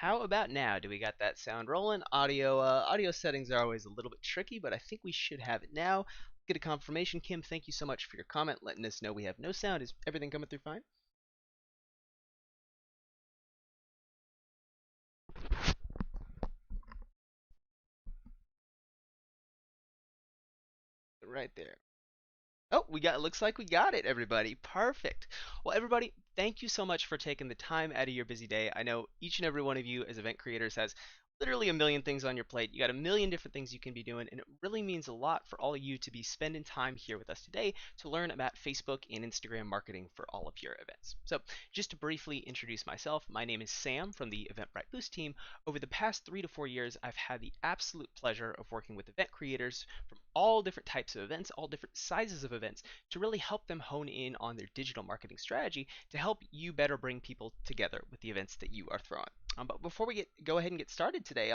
How about now? Do we got that sound rolling? Audio settings are always a little bit tricky, but I think we should have it now. Get a confirmation. Kim, thank you so much for your comment, letting us know we have no sound. Is everything coming through fine? Right there. Oh, we got. Looks like we got it, everybody. Perfect. Well, everybody, thank you so much for taking the time out of your busy day. I know each and every one of you as event creators has literally a million things on your plate. You got a million different things you can be doing, and it really means a lot for all of you to be spending time here with us today to learn about Facebook and Instagram marketing for all of your events. So, just to briefly introduce myself, my name is Sam from the Eventbrite Boost team. Over the past 3 to 4 years, I've had the absolute pleasure of working with event creators from all different types of events, all different sizes of events, to really help them hone in on their digital marketing strategy to help you better bring people together with the events that you are throwing. But before we go ahead and get started today,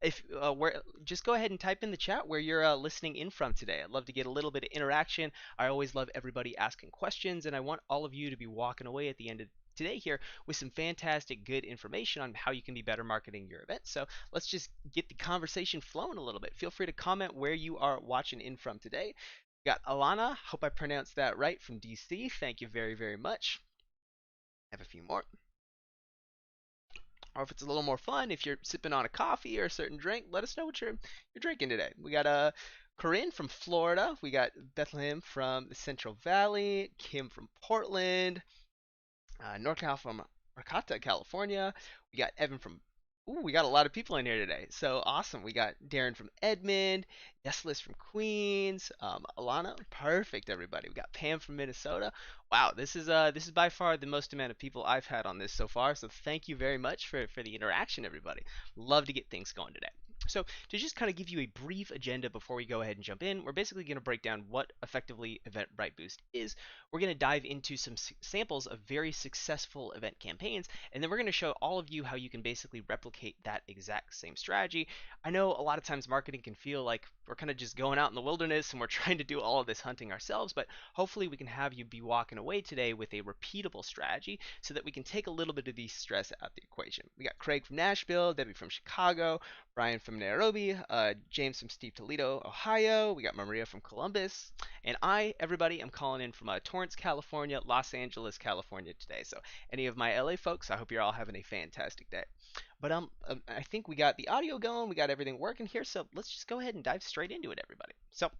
if where just go ahead and type in the chat where you're listening in from today. I'd love to get a little bit of interaction. I always love everybody asking questions, and I want all of you to be walking away at the end of today here with some fantastic good information on how you can be better marketing your event. So let's just get the conversation flowing a little bit. Feel free to comment where you are watching in from today. We got Alana, hope I pronounced that right, from DC. Thank you very, very much. I have a few more. Or if it's a little more fun, if you're sipping on a coffee or a certain drink, let us know what you're drinking today. We got Corinne from Florida. We got Bethlehem from the Central Valley. Kim from Portland. NorCal from Arcata, California. We got Evan from. Ooh, we got a lot of people in here today. So awesome. We got Darren from Edmond, Yeslis from Queens, Alana, perfect everybody. We got Pam from Minnesota. Wow, this is by far the most amount of people I've had on this so far. So thank you very much for the interaction, everybody. Love to get things going today. So to just kind of give you a brief agenda before we go ahead and jump in, we're basically going to break down what effectively Eventbrite Boost is. We're going to dive into some samples of very successful event campaigns, and then we're going to show all of you how you can basically replicate that exact same strategy. I know a lot of times marketing can feel like we're kind of just going out in the wilderness and we're trying to do all of this hunting ourselves, but hopefully we can have you be walking away today with a repeatable strategy so that we can take a little bit of the stress out of the equation. We got Craig from Nashville, Debbie from Chicago, Brian from Nairobi, James from Steve Toledo, Ohio. We got Maria from Columbus, and everybody, I'm calling in from Torrance, California, Los Angeles, California today. So any of my LA folks, I hope you're all having a fantastic day. But I think we got the audio going, we got everything working here, so let's just go ahead and dive straight into it, everybody. So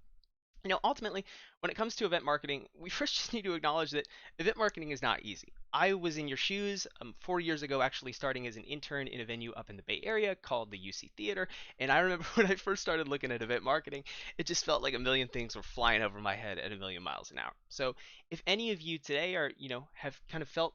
ultimately, when it comes to event marketing, we first just need to acknowledge that event marketing is not easy. I was in your shoes 4 years ago, actually starting as an intern in a venue up in the Bay Area called the UC Theater. And I remember when I first started looking at event marketing, it just felt like a million things were flying over my head at a million miles an hour. So if any of you today are, have kind of felt,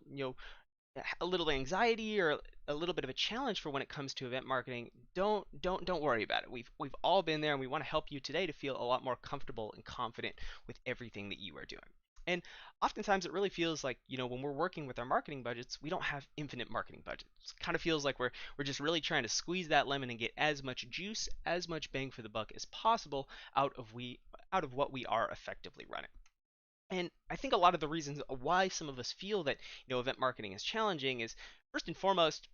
a little anxiety or a little bit of a challenge for when it comes to event marketing, don't worry about it. We've all been there, and we want to help you today to feel a lot more comfortable and confident with everything that you are doing. And oftentimes it really feels like, when we're working with our marketing budgets, we don't have infinite marketing budgets. It kind of feels like we're just really trying to squeeze that lemon and get as much juice, as much bang for the buck as possible out of what we are effectively running. And I think a lot of the reasons why some of us feel that event marketing is challenging is first and foremost,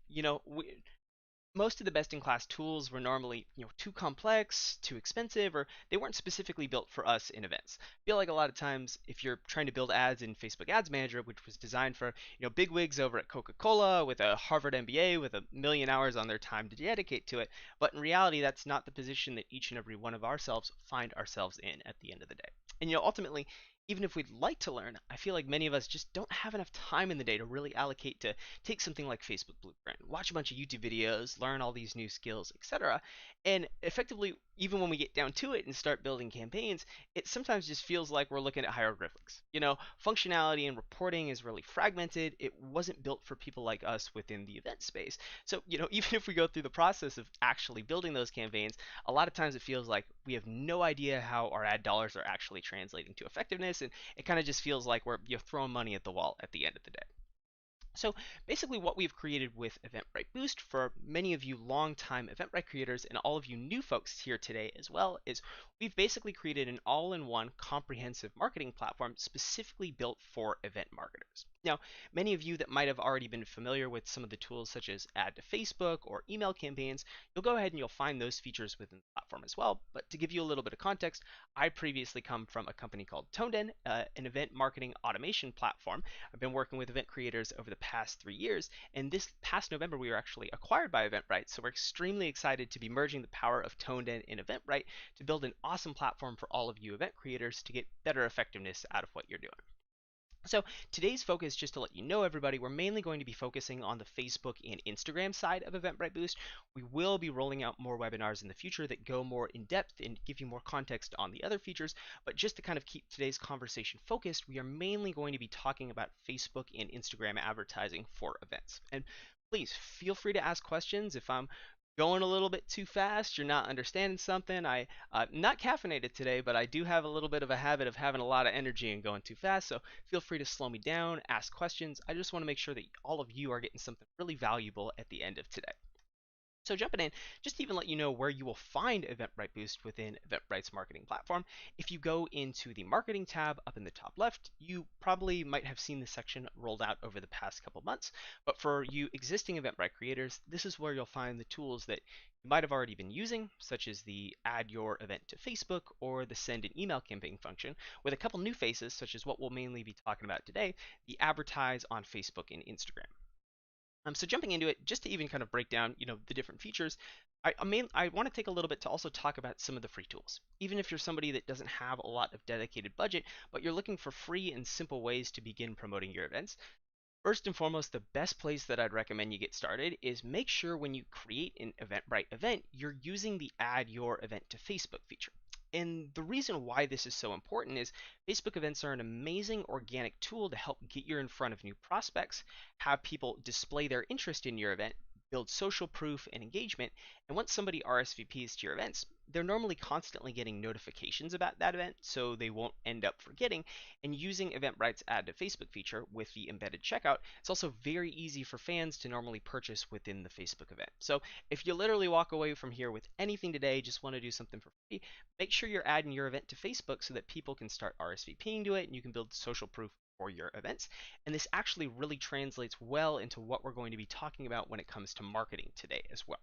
most of the best in class tools were normally too complex, too expensive, or they weren't specifically built for us in events. I feel like a lot of times if you're trying to build ads in Facebook Ads Manager, which was designed for big wigs over at Coca-Cola with a Harvard MBA with a million hours on their time to dedicate to it, but in reality that's not the position that each and every one of ourselves find ourselves in at the end of the day. And ultimately, even if we'd like to learn, I feel like many of us just don't have enough time in the day to really allocate to take something like Facebook Blueprint, watch a bunch of YouTube videos, learn all these new skills, etc. And effectively, even when we get down to it and start building campaigns, it sometimes just feels like we're looking at hieroglyphics. Functionality and reporting is really fragmented. It wasn't built for people like us within the event space. So, even if we go through the process of actually building those campaigns, a lot of times it feels like we have no idea how our ad dollars are actually translating to effectiveness, and it kind of just feels like we're throwing money at the wall at the end of the day. So basically what we've created with Eventbrite Boost for many of you longtime Eventbrite creators and all of you new folks here today as well is we've basically created an all-in-one comprehensive marketing platform specifically built for event marketers. Now, many of you that might have already been familiar with some of the tools such as Ad to Facebook or email campaigns, you'll go ahead and you'll find those features within the platform as well. But to give you a little bit of context, I previously come from a company called ToneDen, an event marketing automation platform. I've been working with event creators over the past 3 years, and this past November we were actually acquired by Eventbrite, so we're extremely excited to be merging the power of ToneDen and Eventbrite to build an awesome platform for all of you event creators to get better effectiveness out of what you're doing. So today's focus, just to let you know everybody, we're mainly going to be focusing on the Facebook and Instagram side of Eventbrite Boost. We will be rolling out more webinars in the future that go more in depth and give you more context on the other features, but just to kind of keep today's conversation focused, we are mainly going to be talking about Facebook and Instagram advertising for events. And please feel free to ask questions if I'm going a little bit too fast, you're not understanding something. Not caffeinated today, but I do have a little bit of a habit of having a lot of energy and going too fast. So feel free to slow me down, ask questions. I just want to make sure that all of you are getting something really valuable at the end of today. So jumping in, just to even let you know where you will find Eventbrite Boost within Eventbrite's marketing platform, if you go into the marketing tab up in the top left, you probably might have seen this section rolled out over the past couple months. But for you existing Eventbrite creators, this is where you'll find the tools that you might have already been using, such as the add your event to Facebook or the send an email campaign function, with a couple new faces, such as what we'll mainly be talking about today, the advertise on Facebook and Instagram. So jumping into it, just to even kind of break down, the different features, I want to take a little bit to also talk about some of the free tools. Even if you're somebody that doesn't have a lot of dedicated budget, but you're looking for free and simple ways to begin promoting your events, first and foremost, the best place that I'd recommend you get started is make sure when you create an Eventbrite event, you're using the add your event to Facebook feature. And the reason why this is so important is Facebook events are an amazing organic tool to help get you in front of new prospects, have people display their interest in your event, build social proof and engagement, and once somebody RSVPs to your events, they're normally constantly getting notifications about that event, so they won't end up forgetting. And using Eventbrite's add to Facebook feature with the embedded checkout, it's also very easy for fans to normally purchase within the Facebook event. So if you literally walk away from here with anything today, just want to do something for free, make sure you're adding your event to Facebook so that people can start RSVPing to it and you can build social proof for your events. And this actually really translates well into what we're going to be talking about when it comes to marketing today as well.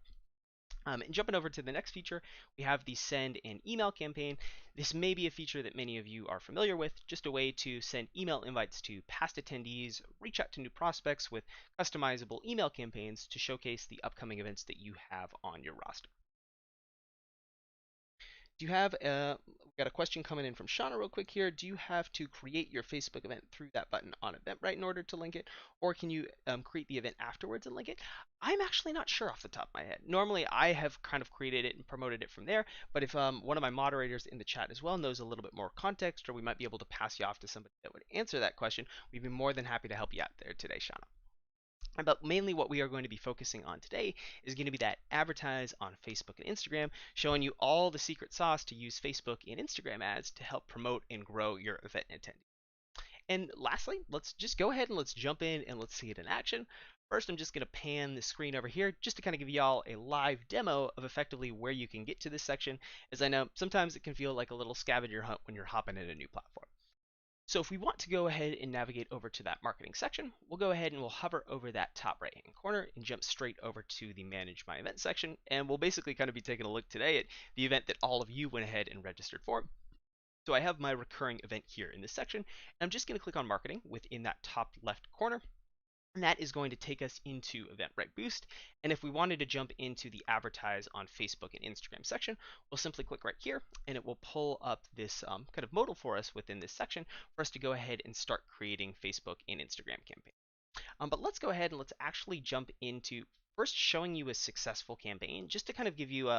And jumping over to the next feature, we have the send an email campaign. This may be a feature that many of you are familiar with, just a way to send email invites to past attendees, reach out to new prospects with customizable email campaigns to showcase the upcoming events that you have on your roster. Do you have we got a question coming in from Shauna real quick here. Do you have to create your Facebook event through that button on Eventbrite in order to link it, or can you create the event afterwards and link it? I'm actually not sure off the top of my head. Normally, I have kind of created it and promoted it from there, but if one of my moderators in the chat as well knows a little bit more context, or we might be able to pass you off to somebody that would answer that question, we'd be more than happy to help you out there today, Shauna. But mainly what we are going to be focusing on today is going to be that advertise on Facebook and Instagram, showing you all the secret sauce to use Facebook and Instagram ads to help promote and grow your event attendees. And lastly, let's just go ahead and let's jump in and let's see it in action. First, I'm just going to pan the screen over here just to kind of give y'all a live demo of effectively where you can get to this section, as I know sometimes it can feel like a little scavenger hunt when you're hopping in a new platform. So if we want to go ahead and navigate over to that marketing section, we'll go ahead and we'll hover over that top right hand corner and jump straight over to the manage my event section. And we'll basically kind of be taking a look today at the event that all of you went ahead and registered for. So I have my recurring event here in this section, and I'm just going to click on marketing within that top left corner. And that is going to take us into Eventbrite Boost. And if we wanted to jump into the advertise on Facebook and Instagram section, we'll simply click right here and it will pull up this kind of modal for us within this section for us to go ahead and start creating Facebook and Instagram campaigns. But let's go ahead and let's actually jump into first showing you a successful campaign just to kind of give you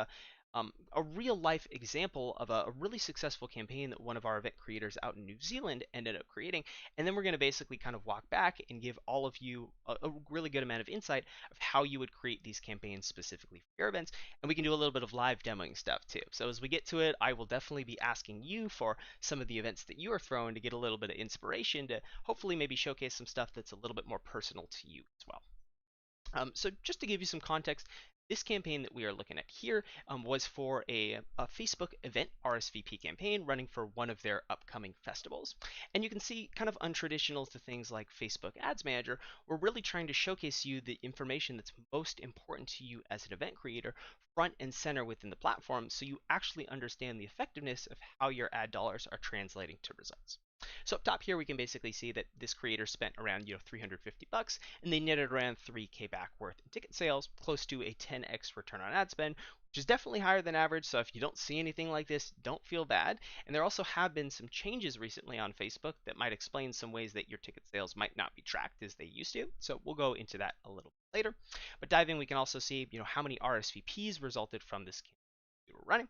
a real life example of a really successful campaign that one of our event creators out in New Zealand ended up creating. And then we're going to basically kind of walk back and give all of you a really good amount of insight of how you would create these campaigns specifically for your events. And we can do a little bit of live demoing stuff too. So as we get to it, I will definitely be asking you for some of the events that you are throwing to get a little bit of inspiration to hopefully maybe showcase some stuff that's a little bit more personal to you as well. So just to give you some context, this campaign that we are looking at here was for a Facebook event RSVP campaign running for one of their upcoming festivals. And you can see kind of untraditional to things like Facebook Ads Manager, we're really trying to showcase you the information that's most important to you as an event creator front and center within the platform so you actually understand the effectiveness of how your ad dollars are translating to results. So up top here, we can basically see that this creator spent around 350 bucks, and they netted around 3K back worth in ticket sales, close to a 10x return on ad spend, which is definitely higher than average. So if you don't see anything like this, don't feel bad. And there also have been some changes recently on Facebook that might explain some ways that your ticket sales might not be tracked as they used to. So we'll go into that a little bit later. But diving, we can also see how many RSVPs resulted from this campaign we were running.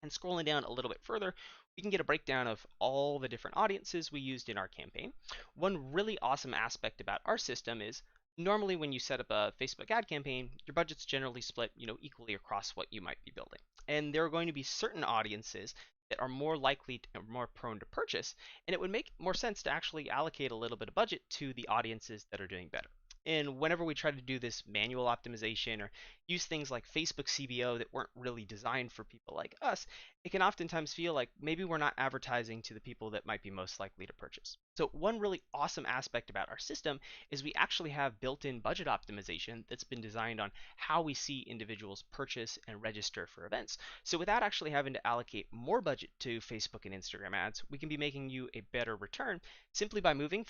And scrolling down a little bit further, we can get a breakdown of all the different audiences we used in our campaign. One really awesome aspect about our system is normally when you set up a Facebook ad campaign, your budget's generally split, equally across what you might be building. And there are going to be certain audiences that are more likely or more prone to purchase, and it would make more sense to actually allocate a little bit of budget to the audiences that are doing better. And whenever we try to do this manual optimization or use things like Facebook CBO that weren't really designed for people like us, it can oftentimes feel like maybe we're not advertising to the people that might be most likely to purchase. So one really awesome aspect about our system is we actually have built-in budget optimization that's been designed on how we see individuals purchase and register for events. So without actually having to allocate more budget to Facebook and Instagram ads, we can be making you a better return simply by moving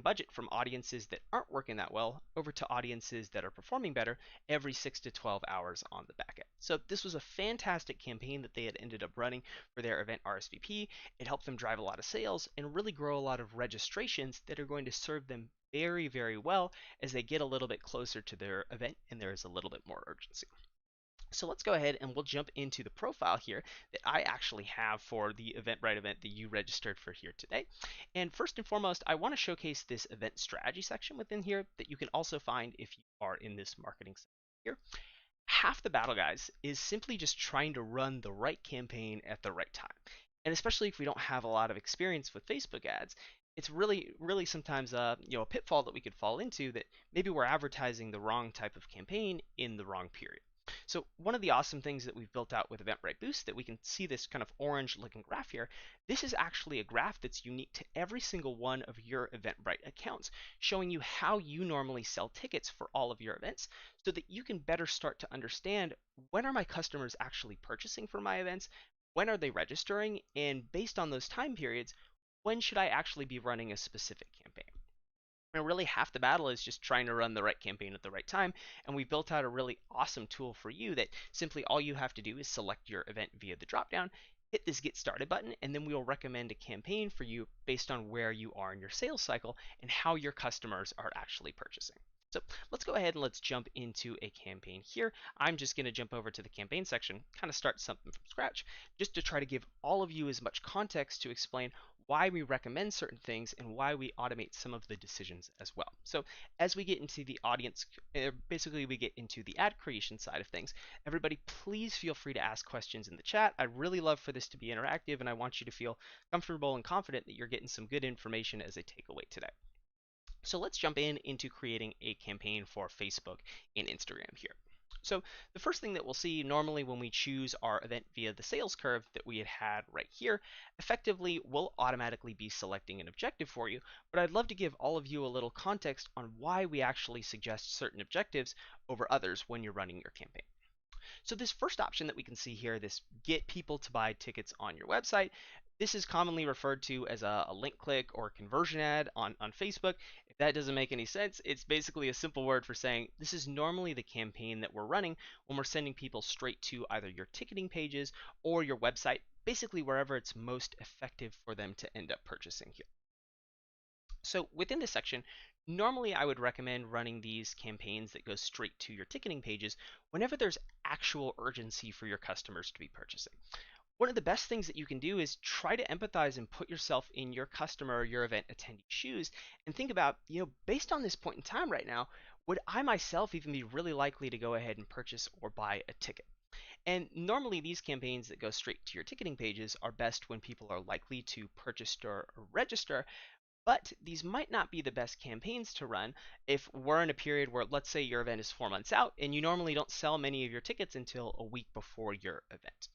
budget from audiences that aren't working that well over to audiences that are performing better every 6 to 12 hours on the back end. So this was a fantastic campaign that they had ended up running for their event RSVP. It helped them drive a lot of sales and really grow a lot of registrations that are going to serve them very, very well as they get a little bit closer to their event and there is a little bit more urgency. So let's go ahead and we'll jump into the profile here that I actually have for the Eventbrite event that you registered for here today. And first and foremost, I want to showcase this event strategy section within here that you can also find if you are in this marketing section here. Half the battle, guys, is simply just trying to run the right campaign at the right time. And especially if we don't have a lot of experience with Facebook ads, it's really sometimes a pitfall that we could fall into that maybe we're advertising the wrong type of campaign in the wrong period. So one of the awesome things that we've built out with Eventbrite Boost that we can see this kind of orange looking graph here, this is actually a graph that's unique to every single one of your Eventbrite accounts, showing you how you normally sell tickets for all of your events so that you can better start to understand when are my customers actually purchasing for my events, when are they registering, and based on those time periods, when should I actually be running a specific campaign. And really half the battle is just trying to run the right campaign at the right time. And we built out a really awesome tool for you that simply all you have to do is select your event via the dropdown, hit this get started button, and then we will recommend a campaign for you based on where you are in your sales cycle and how your customers are actually purchasing. So let's go ahead and let's jump into a campaign here. I'm just going to jump over to the campaign section, kind of start something from scratch, just to try to give all of you as much context to explain why we recommend certain things and why we automate some of the decisions as well. So as we get into the audience, basically we get into the ad creation side of things, everybody please feel free to ask questions in the chat. I'd really love for this to be interactive and I want you to feel comfortable and confident that you're getting some good information as a takeaway today. So let's jump into creating a campaign for Facebook and Instagram here. So the first thing that we'll see normally when we choose our event via the sales curve that we had right here, effectively we'll automatically be selecting an objective for you, but I'd love to give all of you a little context on why we actually suggest certain objectives over others when you're running your campaign. So this first option that we can see here, this get people to buy tickets on your website, this is commonly referred to as a link click or conversion ad on Facebook. If that doesn't make any sense, it's basically a simple word for saying this is normally the campaign that we're running when we're sending people straight to either your ticketing pages or your website, basically wherever it's most effective for them to end up purchasing here. So within this section, Normally, I would recommend running these campaigns that go straight to your ticketing pages whenever there's actual urgency for your customers to be purchasing. One of the best things that you can do is try to empathize and put yourself in your customer or your event attendee shoes and think about, based on this point in time right now, would I myself even be really likely to go ahead and purchase or buy a ticket? And normally these campaigns that go straight to your ticketing pages are best when people are likely to purchase or register, but these might not be the best campaigns to run if we're in a period where, let's say, your event is 4 months out and you normally don't sell many of your tickets until a week before your event.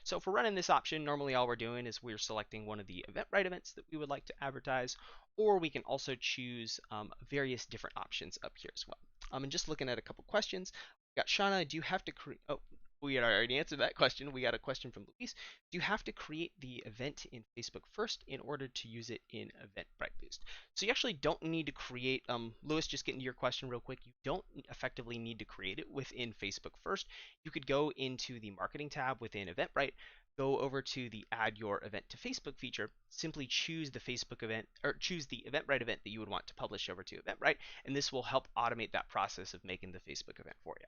So if we're running this option, normally all we're doing is we're selecting one of the Eventbrite events that we would like to advertise, or we can also choose various different options up here as well. And just looking at a couple questions, we got Shauna, do you have to create, oh, we had already answered that question. We got a question from Luis. Do you have to create the event in Facebook first in order to use it in Eventbrite Boost? So you actually don't need to create, Lewis, just getting to your question real quick, you don't effectively need to create it within Facebook first. You could go into the marketing tab within Eventbrite, go over to the add your event to Facebook feature, simply choose the Facebook event or choose the Eventbrite event that you would want to publish over to Eventbrite, and this will help automate that process of making the Facebook event for you.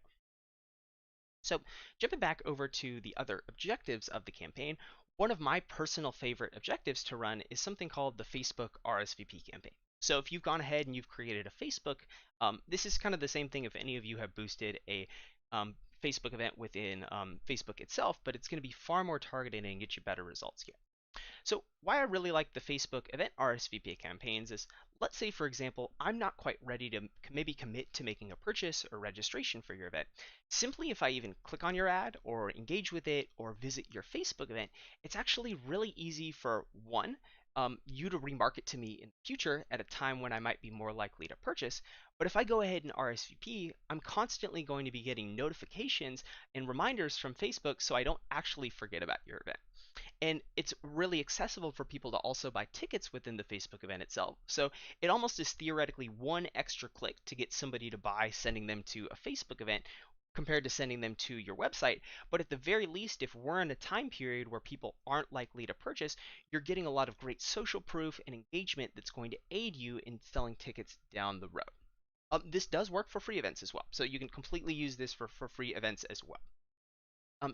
So jumping back over to the other objectives of the campaign, one of my personal favorite objectives to run is something called the Facebook RSVP campaign. So if you've gone ahead and you've created a Facebook, this is kind of the same thing if any of you have boosted a Facebook event within Facebook itself, but it's going to be far more targeted and get you better results here. So why I really like the Facebook event RSVP campaigns is, let's say for example, I'm not quite ready to maybe commit to making a purchase or registration for your event. Simply if I even click on your ad or engage with it or visit your Facebook event, it's actually really easy for one, you to remarket to me in the future at a time when I might be more likely to purchase. But if I go ahead and RSVP, I'm constantly going to be getting notifications and reminders from Facebook so I don't actually forget about your event. And it's really accessible for people to also buy tickets within the Facebook event itself. So it almost is theoretically one extra click to get somebody to buy sending them to a Facebook event compared to sending them to your website. But at the very least, if we're in a time period where people aren't likely to purchase, you're getting a lot of great social proof and engagement that's going to aid you in selling tickets down the road. This does work for free events as well. So you can completely use this for free events as well.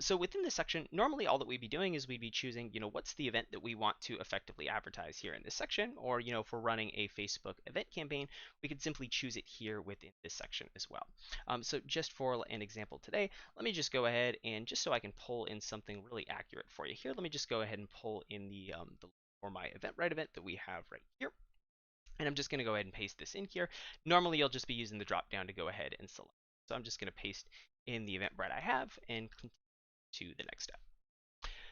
So within this section, normally all that we'd be doing is we'd be choosing, what's the event that we want to effectively advertise here in this section, or, if we're running a Facebook event campaign, we could simply choose it here within this section as well. So just for an example today, let me just go ahead and just so I can pull in something really accurate for you here, let me just go ahead and pull in the for my Eventbrite event that we have right here. And I'm just going to go ahead and paste this in here. Normally, you'll just be using the drop down to go ahead and select. So I'm just going to paste in the Eventbrite I have and continue to the next step.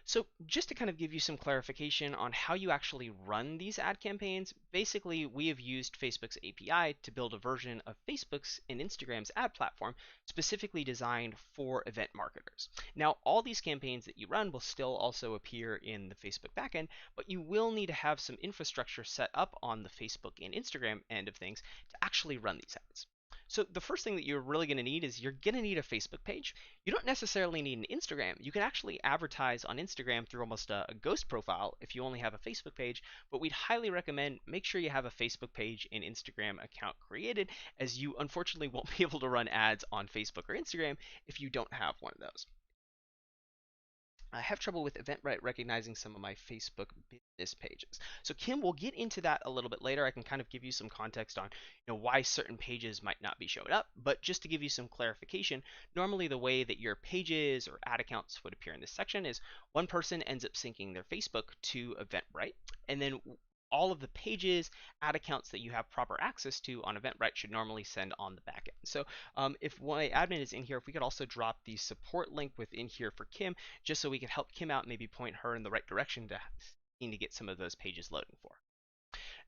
So just to kind of give you some clarification on how you actually run these ad campaigns, basically we have used Facebook's API to build a version of Facebook's and Instagram's ad platform specifically designed for event marketers. Now, all these campaigns that you run will still also appear in the Facebook backend, but you will need to have some infrastructure set up on the Facebook and Instagram end of things to actually run these ads. So the first thing that you're really going to need is you're going to need a Facebook page. You don't necessarily need an Instagram. You can actually advertise on Instagram through almost a ghost profile if you only have a Facebook page, but we'd highly recommend make sure you have a Facebook page and Instagram account created, as you unfortunately won't be able to run ads on Facebook or Instagram if you don't have one of those. I have trouble with Eventbrite recognizing some of my Facebook business pages. So Kim, we'll get into that a little bit later. I can kind of give you some context on why certain pages might not be showing up. But just to give you some clarification, normally the way that your pages or ad accounts would appear in this section is one person ends up syncing their Facebook to Eventbrite, and then all of the pages, ad accounts that you have proper access to on Eventbrite should normally send on the back end. So if my admin is in here, if we could also drop the support link within here for Kim, just so we can help Kim out and maybe point her in the right direction to need to get some of those pages loading for.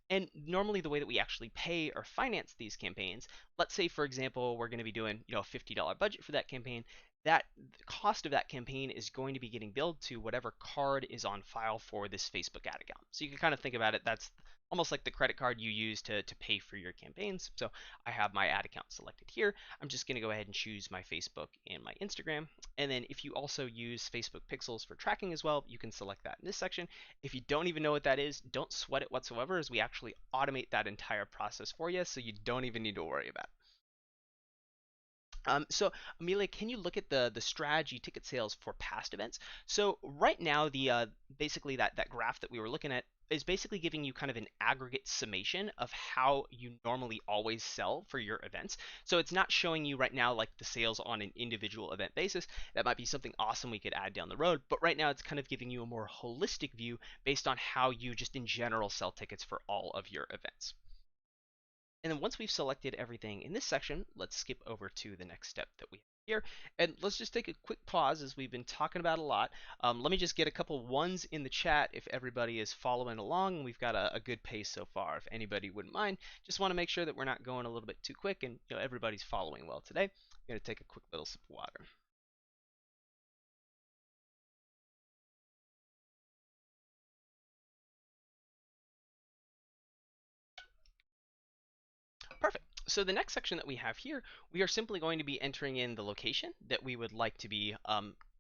And normally the way that we actually pay or finance these campaigns, let's say for example we're going to be doing a $50 budget for that campaign, that cost of that campaign is going to be getting billed to whatever card is on file for this Facebook ad account. So you can kind of think about it, that's almost like the credit card you use to pay for your campaigns. So I have my ad account selected here. I'm just going to go ahead and choose my Facebook and my Instagram. And then if you also use Facebook pixels for tracking as well, you can select that in this section. If you don't even know what that is, don't sweat it whatsoever, as we actually automate that entire process for you, so you don't even need to worry about it. So Amelia, can you look at the strategy ticket sales for past events? So right now, the basically that graph that we were looking at is basically giving you kind of an aggregate summation of how you normally always sell for your events. So it's not showing you right now like the sales on an individual event basis. That might be something awesome we could add down the road, but right now it's kind of giving you a more holistic view based on how you just in general sell tickets for all of your events. And then once we've selected everything in this section, let's skip over to the next step that we have here. And let's just take a quick pause as we've been talking about a lot. Let me just get a couple ones in the chat if everybody is following along. We've got a good pace so far. If anybody wouldn't mind, just want to make sure that we're not going a little bit too quick and everybody's following well today. I'm going to take a quick little sip of water. Perfect. So the next section that we have here, we are simply going to be entering in the location that we would like to be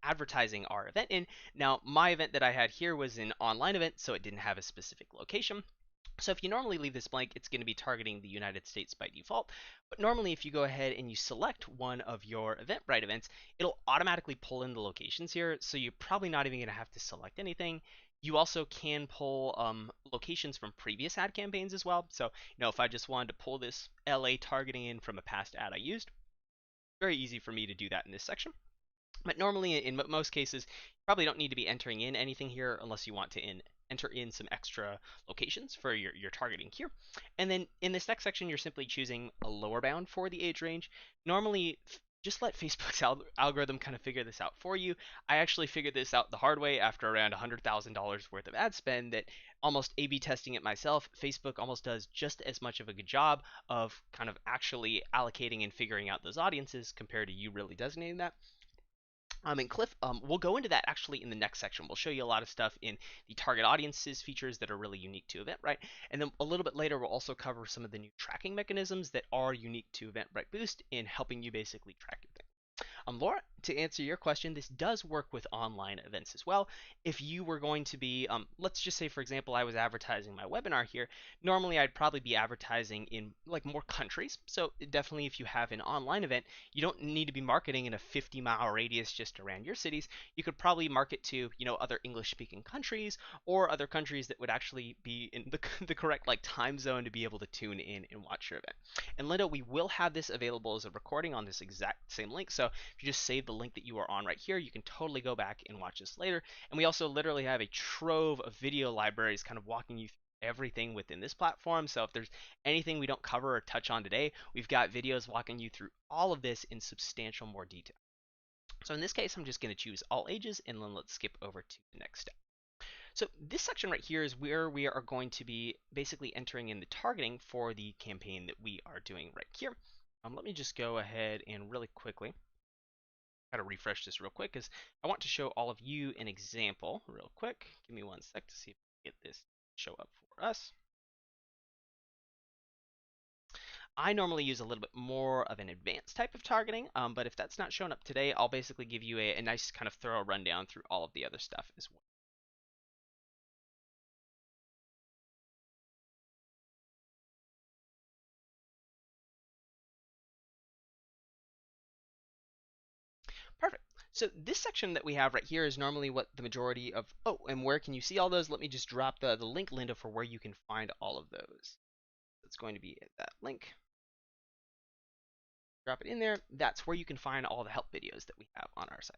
advertising our event in. Now, my event that I had here was an online event, so it didn't have a specific location. So if you normally leave this blank, it's going to be targeting the United States by default. But normally if you go ahead and you select one of your Eventbrite events, it'll automatically pull in the locations here. So you're probably not even going to have to select anything. You also can pull locations from previous ad campaigns as well. So, if I just wanted to pull this LA targeting in from a past ad I used, very easy for me to do that in this section. But normally, in most cases, you probably don't need to be entering in anything here unless you want to enter in some extra locations for your targeting here. And then in this next section, you're simply choosing a lower bound for the age range. Normally, just let Facebook's algorithm kind of figure this out for you. I actually figured this out the hard way after around $100,000 worth of ad spend, that almost A/B testing it myself. Facebook almost does just as much of a good job of kind of actually allocating and figuring out those audiences compared to you really designating that. And Cliff, we'll go into that actually in the next section. We'll show you a lot of stuff in the target audiences features that are really unique to Eventbrite. And then a little bit later, we'll also cover some of the new tracking mechanisms that are unique to Eventbrite Boost in helping you basically track your thing. Laura, to answer your question, this does work with online events as well. If you were going to be, let's just say, for example, I was advertising my webinar here. Normally, I'd probably be advertising in like more countries. So definitely, if you have an online event, you don't need to be marketing in a 50-mile radius just around your cities. You could probably market to, other English-speaking countries or other countries that would actually be in the correct like time zone to be able to tune in and watch your event. And Linda, we will have this available as a recording on this exact same link. So if you just save the link that you are on right here, you can totally go back and watch this later. And we also literally have a trove of video libraries kind of walking you through everything within this platform. So if there's anything we don't cover or touch on today, we've got videos walking you through all of this in substantial more detail. So in this case, I'm just going to choose all ages, and then let's skip over to the next step. So this section right here is where we are going to be basically entering in the targeting for the campaign that we are doing right here. Let me just go ahead and really quickly try to refresh this real quick because I want to show all of you an example real quick. Give me one sec to see if I can get this to show up for us. I normally use a little bit more of an advanced type of targeting, but if that's not showing up today, I'll basically give you a nice kind of thorough rundown through all of the other stuff as well. Perfect. So this section that we have right here is normally what the majority of, oh, and where can you see all those? Let me just drop the link, Linda, for where you can find all of those. It's going to be that link. Drop it in there. That's where you can find all the help videos that we have on our site.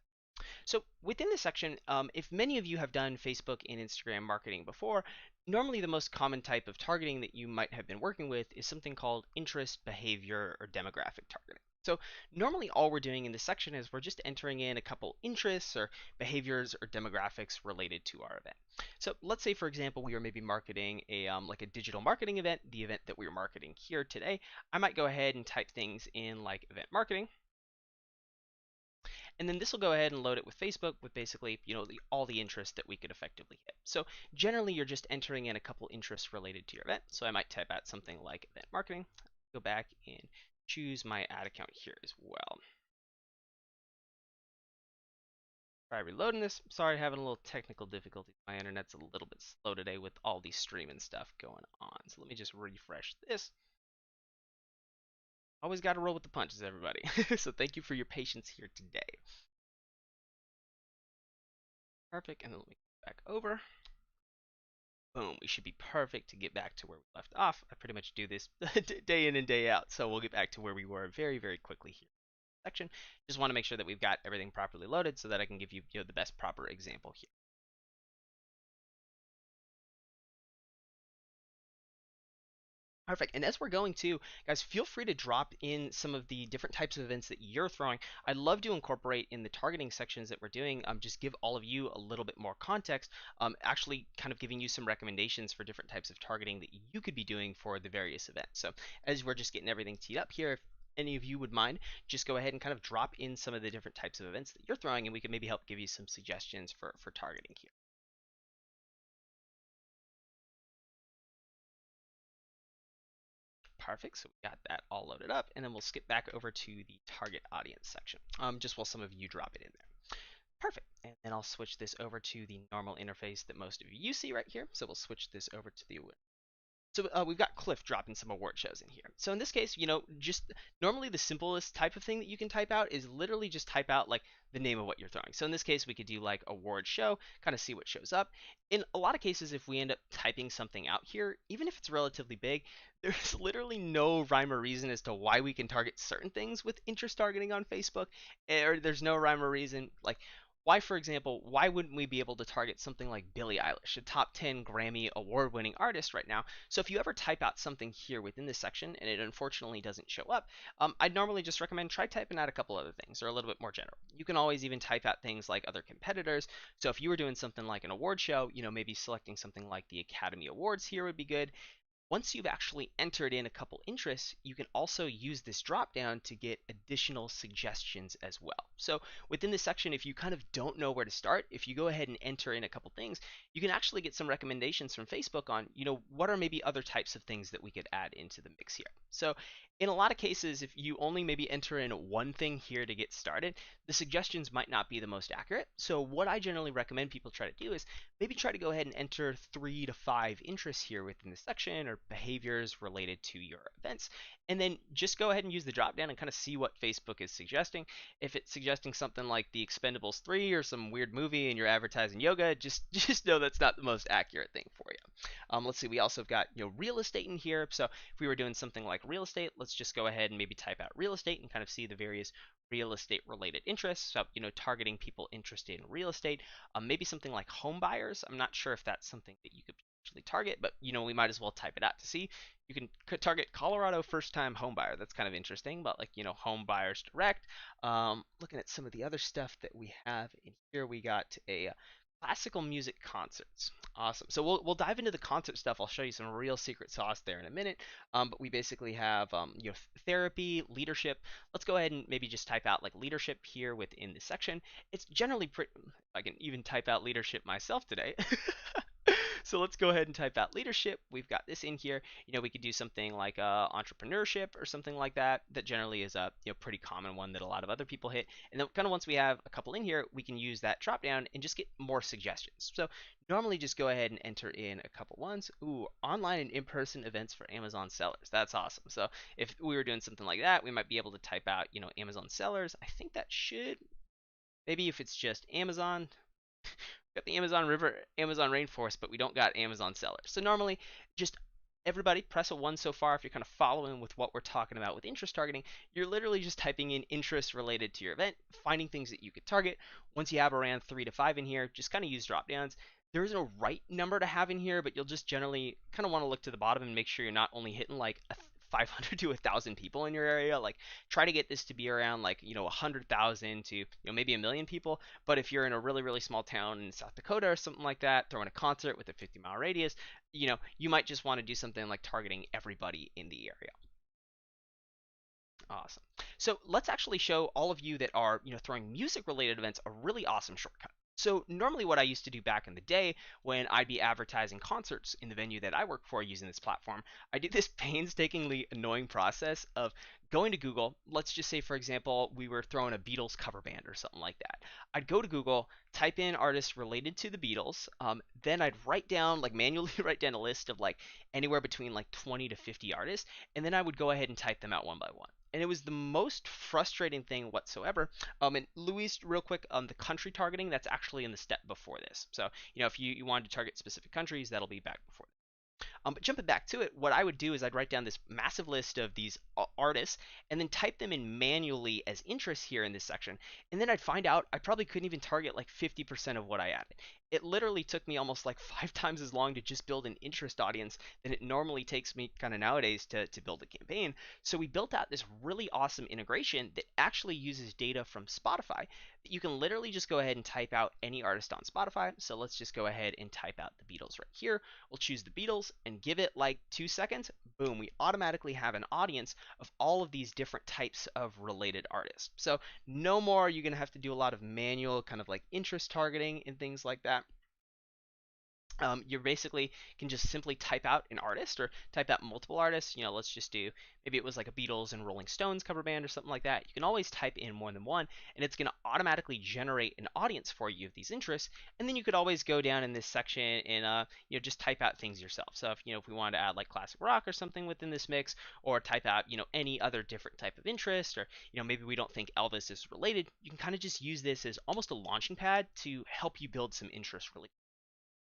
So within this section, if many of you have done Facebook and Instagram marketing before, normally the most common type of targeting that you might have been working with is something called interest, behavior, or demographic targeting. So normally all we're doing in this section is we're just entering in a couple interests or behaviors or demographics related to our event. So let's say, for example, we are maybe marketing a like a digital marketing event, the event that we're marketing here today. I might go ahead and type things in like event marketing. And then this will go ahead and load it with Facebook with basically, all the interest that we could effectively hit. So generally, you're just entering in a couple interests related to your event. So I might type out something like event marketing, go back and choose my ad account here as well. Try reloading this. Sorry, having a little technical difficulty. My internet's a little bit slow today with all these streaming stuff going on. So let me just refresh this. Always got to roll with the punches, everybody. So thank you for your patience here today. Perfect, and then let me go back over. Boom, we should be perfect to get back to where we left off. I pretty much do this day in and day out, so we'll get back to where we were very, very quickly here. Section. Just want to make sure that we've got everything properly loaded so that I can give you, the best proper example here. Perfect. And as we're going to, guys, feel free to drop in some of the different types of events that you're throwing. I'd love to incorporate in the targeting sections that we're doing, just give all of you a little bit more context, actually kind of giving you some recommendations for different types of targeting that you could be doing for the various events. So as we're just getting everything teed up here, if any of you would mind, just go ahead and kind of drop in some of the different types of events that you're throwing, and we can maybe help give you some suggestions for targeting here. Perfect, so we got that all loaded up, and then we'll skip back over to the target audience section, just while some of you drop it in there. Perfect, and then I'll switch this over to the normal interface that most of you see right here, so we'll switch this over to the so we've got Cliff dropping some award shows in here. So in this case, just normally the simplest type of thing that you can type out is literally just type out like the name of what you're throwing. So in this case, we could do like award show, kind of see what shows up. In a lot of cases, if we end up typing something out here, even if it's relatively big, there's literally no rhyme or reason as to why we can target certain things with interest targeting on Facebook, or there's no rhyme or reason like why, for example, why wouldn't we be able to target something like Billie Eilish, a top 10 Grammy award winning artist right now? So if you ever type out something here within this section and it unfortunately doesn't show up, I'd normally just recommend try typing out a couple other things or a little bit more general. You can always even type out things like other competitors. So if you were doing something like an award show, maybe selecting something like the Academy Awards here would be good. Once you've actually entered in a couple interests, you can also use this drop down to get additional suggestions as well. So within this section, if you kind of don't know where to start, if you go ahead and enter in a couple things, you can actually get some recommendations from Facebook on, what are maybe other types of things that we could add into the mix here. So in a lot of cases, if you only maybe enter in one thing here to get started, the suggestions might not be the most accurate. So what I generally recommend people try to do is maybe try to go ahead and enter 3 to 5 interests here within the section or behaviors related to your events. And then just go ahead and use the drop down and kind of see what Facebook is suggesting. If it's suggesting something like The Expendables 3 or some weird movie and you're advertising yoga, just know that's not the most accurate thing for you. Let's see, we also have got real estate in here. So if we were doing something like real estate, let's just go ahead and maybe type out real estate and kind of see the various real estate related interests. So targeting people interested in real estate. Maybe something like home buyers. I'm not sure if that's something that you could potentially target, but we might as well type it out to see. You can target Colorado first-time home buyer. That's kind of interesting, but like home buyers direct. Looking at some of the other stuff that we have in here, we got a classical music concerts. Awesome. So we'll dive into the concert stuff. I'll show you some real secret sauce there in a minute. But we basically have therapy, leadership. Let's go ahead and maybe just type out like leadership here within the section. It's generally pretty. I can even type out leadership myself today. So let's go ahead and type out leadership. We've got this in here. We could do something like entrepreneurship or something like that. That generally is a pretty common one that a lot of other people hit. And then kind of once we have a couple in here, we can use that drop down and just get more suggestions. So normally just go ahead and enter in a couple ones. Ooh, online and in-person events for Amazon sellers. That's awesome. So if we were doing something like that, we might be able to type out, Amazon sellers. I think that should, maybe if it's just Amazon, got the Amazon River, Amazon rainforest, but we don't got Amazon sellers. So normally, just everybody press a 1 so far if you're kind of following with what we're talking about with interest targeting. You're literally just typing in interests related to your event, finding things that you could target. Once you have around 3 to 5 in here, just kind of use drop downs. There isn't a right number to have in here, but you'll just generally kind of want to look to the bottom and make sure you're not only hitting like 500 to 1,000 people in your area. Like try to get this to be around like 100,000 to maybe 1 million people. But if you're in a really really small town in South Dakota or something like that, throwing a concert with a 50-mile radius, you might just want to do something like targeting everybody in the area. Awesome. So let's actually show all of you that are, throwing music related events a really awesome shortcut. So normally what I used to do back in the day when I'd be advertising concerts in the venue that I work for using this platform, I did this painstakingly annoying process of going to Google. Let's just say, for example, we were throwing a Beatles cover band or something like that. I'd go to Google, type in artists related to the Beatles, then I'd write down, like manually write down a list of like anywhere between like 20 to 50 artists, and then I would go ahead and type them out one by one, and it was the most frustrating thing whatsoever. And Luis, real quick, the country targeting, that's actually in the step before this. So, if you wanted to target specific countries, that'll be back before. But jumping back to it, what I would do is I'd write down this massive list of these artists and then type them in manually as interests here in this section. And then I'd find out I probably couldn't even target like 50% of what I added. It literally took me almost like 5 times as long to just build an interest audience than it normally takes me kind of nowadays to build a campaign. So we built out this really awesome integration that actually uses data from Spotify that you can literally just go ahead and type out any artist on Spotify. So let's just go ahead and type out the Beatles right here. We'll choose the Beatles and give it like 2 seconds. Boom, we automatically have an audience of all of these different types of related artists. So no more are you going to have to do a lot of manual kind of like interest targeting and things like that. You basically can just simply type out an artist or type out multiple artists. Let's just do, maybe it was like a Beatles and Rolling Stones cover band or something like that. You can always type in more than one, and it's going to automatically generate an audience for you of these interests. And then you could always go down in this section and just type out things yourself. So if we wanted to add like classic rock or something within this mix, or type out any other different type of interest, or maybe we don't think Elvis is related, you can kind of just use this as almost a launching pad to help you build some interest really.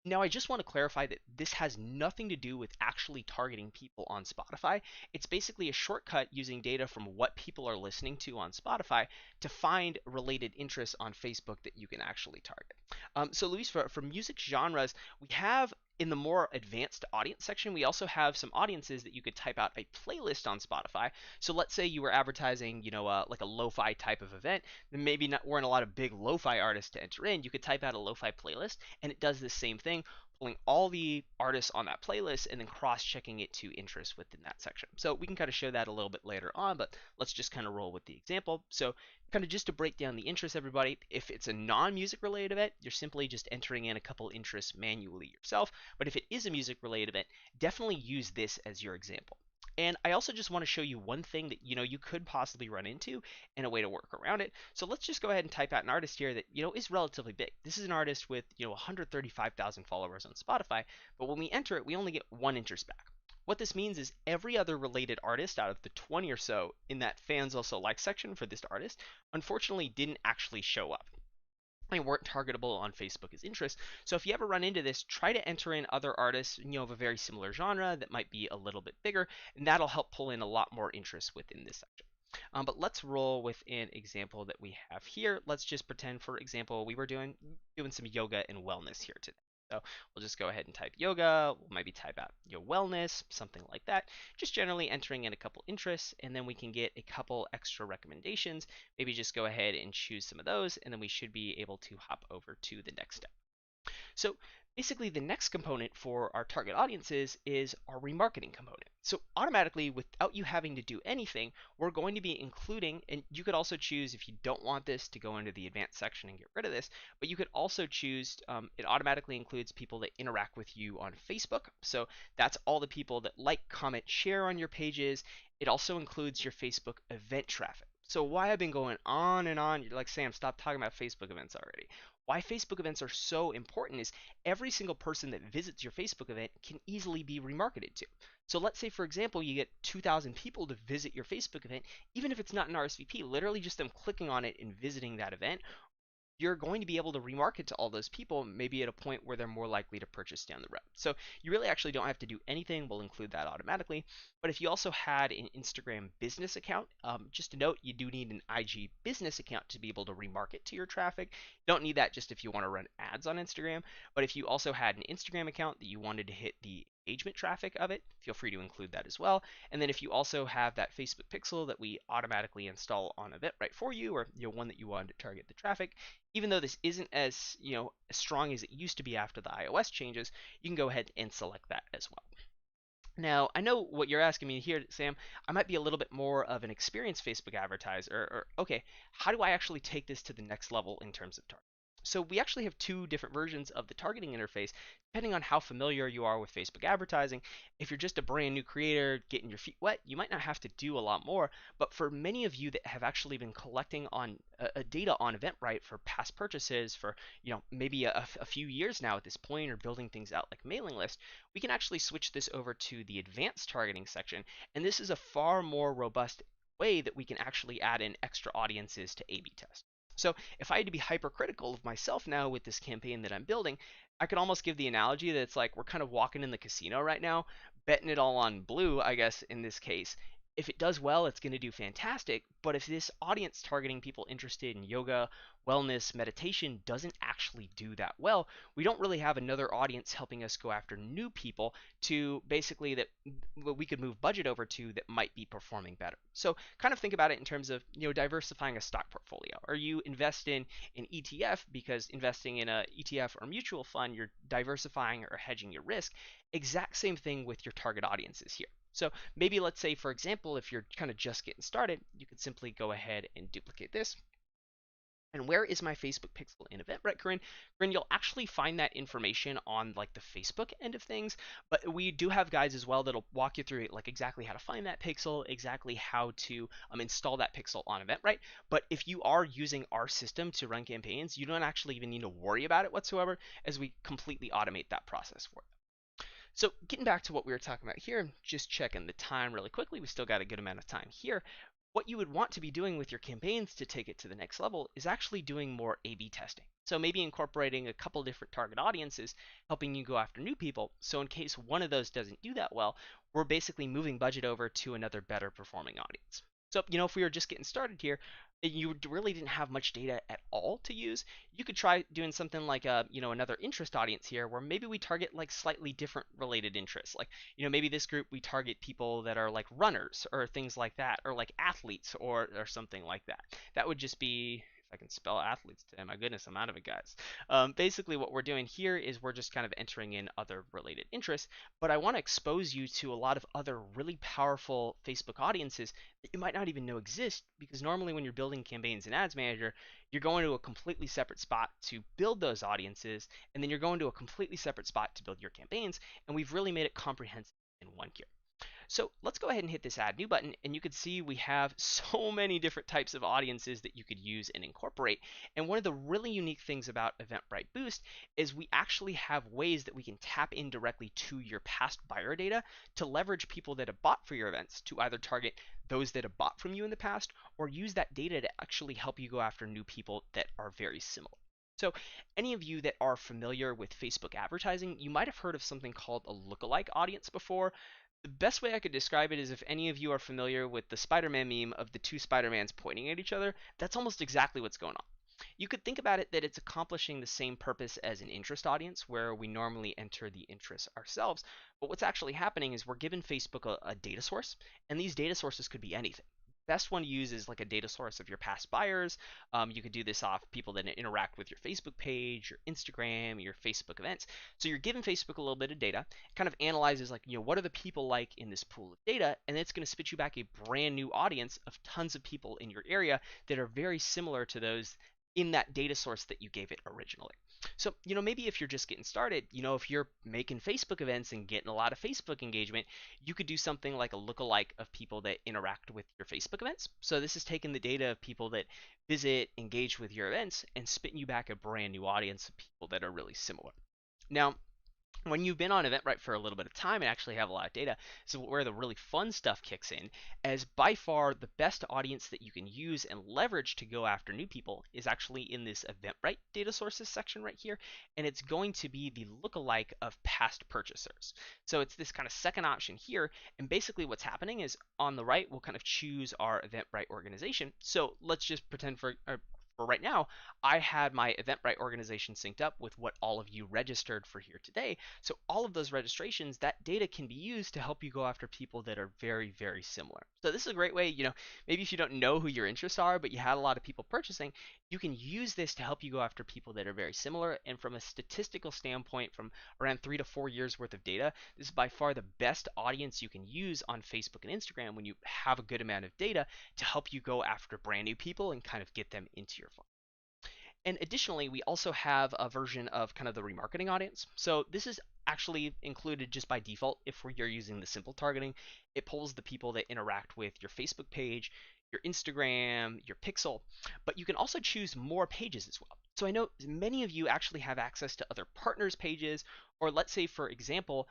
Now, I just want to clarify that this has nothing to do with actually targeting people on Spotify. It's basically a shortcut using data from what people are listening to on Spotify to find related interests on Facebook that you can actually target. So, Luis, for music genres, we have in the more advanced audience section, we also have some audiences that you could type out a playlist on Spotify. So let's say you were advertising, like a lo-fi type of event, then maybe not weren't a lot of big lo-fi artists to enter in. You could type out a lo-fi playlist, and it does the same thing, pulling all the artists on that playlist and then cross-checking it to interest within that section. So we can kind of show that a little bit later on, but let's just kind of roll with the example. So kind of just to break down the interests, everybody, if it's a non-music related event, you're simply just entering in a couple interests manually yourself. But if it is a music related event, definitely use this as your example. And I also just want to show you one thing that you could possibly run into and a way to work around it. So let's just go ahead and type out an artist here that is relatively big. This is an artist with 135,000 followers on Spotify, but when we enter it, we only get one interest back. What this means is every other related artist out of the 20 or so in that fans also like section for this artist, unfortunately didn't actually show up. They weren't targetable on Facebook as interest. So if you ever run into this, try to enter in other artists, of a very similar genre that might be a little bit bigger, and that'll help pull in a lot more interest within this section. But let's roll with an example that we have here. Let's just pretend, for example, we were doing some yoga and wellness here today. So we'll just go ahead and type yoga. We'll maybe type out your wellness, something like that. Just generally entering in a couple interests, and then we can get a couple extra recommendations. Maybe just go ahead and choose some of those, and then we should be able to hop over to the next step. So basically the next component for our target audiences is our remarketing component. So automatically, without you having to do anything, we're going to be including, and you could also choose if you don't want this to go into the advanced section and get rid of this, but you could also choose, it automatically includes people that interact with you on Facebook. So that's all the people that like, comment, share on your pages. It also includes your Facebook event traffic. So why I've been going on and on, you're like, Sam, stop talking about Facebook events already. Why Facebook events are so important is every single person that visits your Facebook event can easily be remarketed to. So let's say, for example, you get 2,000 people to visit your Facebook event, even if it's not an RSVP, literally just them clicking on it and visiting that event, you're going to be able to remarket to all those people, maybe at a point where they're more likely to purchase down the road. So you really actually don't have to do anything. We'll include that automatically. But if you also had an Instagram business account, just a note, you do need an IG business account to be able to remarket to your traffic. You don't need that just if you want to run ads on Instagram. But if you also had an Instagram account that you wanted to hit the engagement traffic of it, feel free to include that as well. And then if you also have that Facebook pixel that we automatically install on Eventbrite for you, or one that you wanted to target the traffic, even though this isn't as as strong as it used to be after the iOS changes, you can go ahead and select that as well. Now, I know what you're asking me here, Sam. I might be a little bit more of an experienced Facebook advertiser, or okay, how do I actually take this to the next level in terms of targeting? So we actually have two different versions of the targeting interface, depending on how familiar you are with Facebook advertising. If you're just a brand new creator getting your feet wet, you might not have to do a lot more. But for many of you that have actually been collecting on data on Eventbrite for past purchases for maybe a few years now at this point, or building things out like mailing list, we can actually switch this over to the advanced targeting section. And this is a far more robust way that we can actually add in extra audiences to A/B test. So if I had to be hypercritical of myself now with this campaign that I'm building, I could almost give the analogy that it's like we're kind of walking in the casino right now, betting it all on blue, I guess, in this case. If it does well, it's going to do fantastic. But if this audience targeting people interested in yoga, wellness, meditation doesn't actually do that well, we don't really have another audience helping us go after new people to basically that we could move budget over to that might be performing better. So kind of think about it in terms of diversifying a stock portfolio. Or you invest in an ETF because investing in a ETF or mutual fund, you're diversifying or hedging your risk. Exact same thing with your target audiences here. So maybe let's say, for example, if you're kind of just getting started, you could simply go ahead and duplicate this. And where is my Facebook pixel in Eventbrite, Corinne? Corinne, you'll actually find that information on like the Facebook end of things, but we do have guides as well that'll walk you through like exactly how to find that pixel, exactly how to install that pixel on Eventbrite. But if you are using our system to run campaigns, you don't actually even need to worry about it whatsoever, as we completely automate that process for you. So getting back to what we were talking about here, just checking the time really quickly. We still got a good amount of time here. What you would want to be doing with your campaigns to take it to the next level is actually doing more A/B testing. So maybe incorporating a couple different target audiences, helping you go after new people. So in case one of those doesn't do that well, we're basically moving budget over to another better performing audience. So, if we were just getting started here, and you really didn't have much data at all to use, you could try doing something like another interest audience here, where maybe we target like slightly different related interests. Like, maybe this group we target people that are like runners or things like that, or like athletes or something like that. That would just be, if I can spell athletes today, my goodness, I'm out of it, guys. Basically, what we're doing here is we're just kind of entering in other related interests, but I want to expose you to a lot of other really powerful Facebook audiences that you might not even know exist, because normally when you're building campaigns in Ads Manager, you're going to a completely separate spot to build those audiences, and then you're going to a completely separate spot to build your campaigns, and we've really made it comprehensive in one here. So let's go ahead and hit this add new button, and you can see we have so many different types of audiences that you could use and incorporate. And one of the really unique things about Eventbrite Boost is we actually have ways that we can tap in directly to your past buyer data to leverage people that have bought for your events to either target those that have bought from you in the past, or use that data to actually help you go after new people that are very similar. So any of you that are familiar with Facebook advertising, you might have heard of something called a lookalike audience before. The best way I could describe it is if any of you are familiar with the Spider-Man meme of the two Spider-Mans pointing at each other, that's almost exactly what's going on. You could think about it that it's accomplishing the same purpose as an interest audience, where we normally enter the interests ourselves. But what's actually happening is we're given Facebook a data source, and these data sources could be anything. Best one to use is like a data source of your past buyers. You could do this off people that interact with your Facebook page, your Instagram, your Facebook events. So you're giving Facebook a little bit of data, kind of analyzes like, what are the people like in this pool of data, and it's going to spit you back a brand new audience of tons of people in your area that are very similar to those in that data source that you gave it originally. So, maybe if you're just getting started, if you're making Facebook events and getting a lot of Facebook engagement, you could do something like a lookalike of people that interact with your Facebook events. So this is taking the data of people that visit, engage with your events, and spitting you back a brand new audience of people that are really similar. Now, when you've been on Eventbrite for a little bit of time and actually have a lot of data, is where the really fun stuff kicks in, as by far the best audience that you can use and leverage to go after new people is actually in this Eventbrite data sources section right here, and it's going to be the lookalike of past purchasers. So it's this kind of second option here, and basically what's happening is on the right we'll kind of choose our Eventbrite organization. So let's just pretend for right now, I had my Eventbrite organization synced up with what all of you registered for here today. So all of those registrations, that data can be used to help you go after people that are very, very similar. So this is a great way, maybe if you don't know who your interests are, but you had a lot of people purchasing, you can use this to help you go after people that are very similar. And from a statistical standpoint, from around 3 to 4 years worth of data, this is by far the best audience you can use on Facebook and Instagram when you have a good amount of data to help you go after brand new people and kind of get them into your funnel. And additionally, we also have a version of kind of the remarketing audience. So this is actually included just by default if you're using the simple targeting. It pulls the people that interact with your Facebook page, your Instagram, your Pixel, but you can also choose more pages as well. So I know many of you actually have access to other partners' pages, or let's say, for example,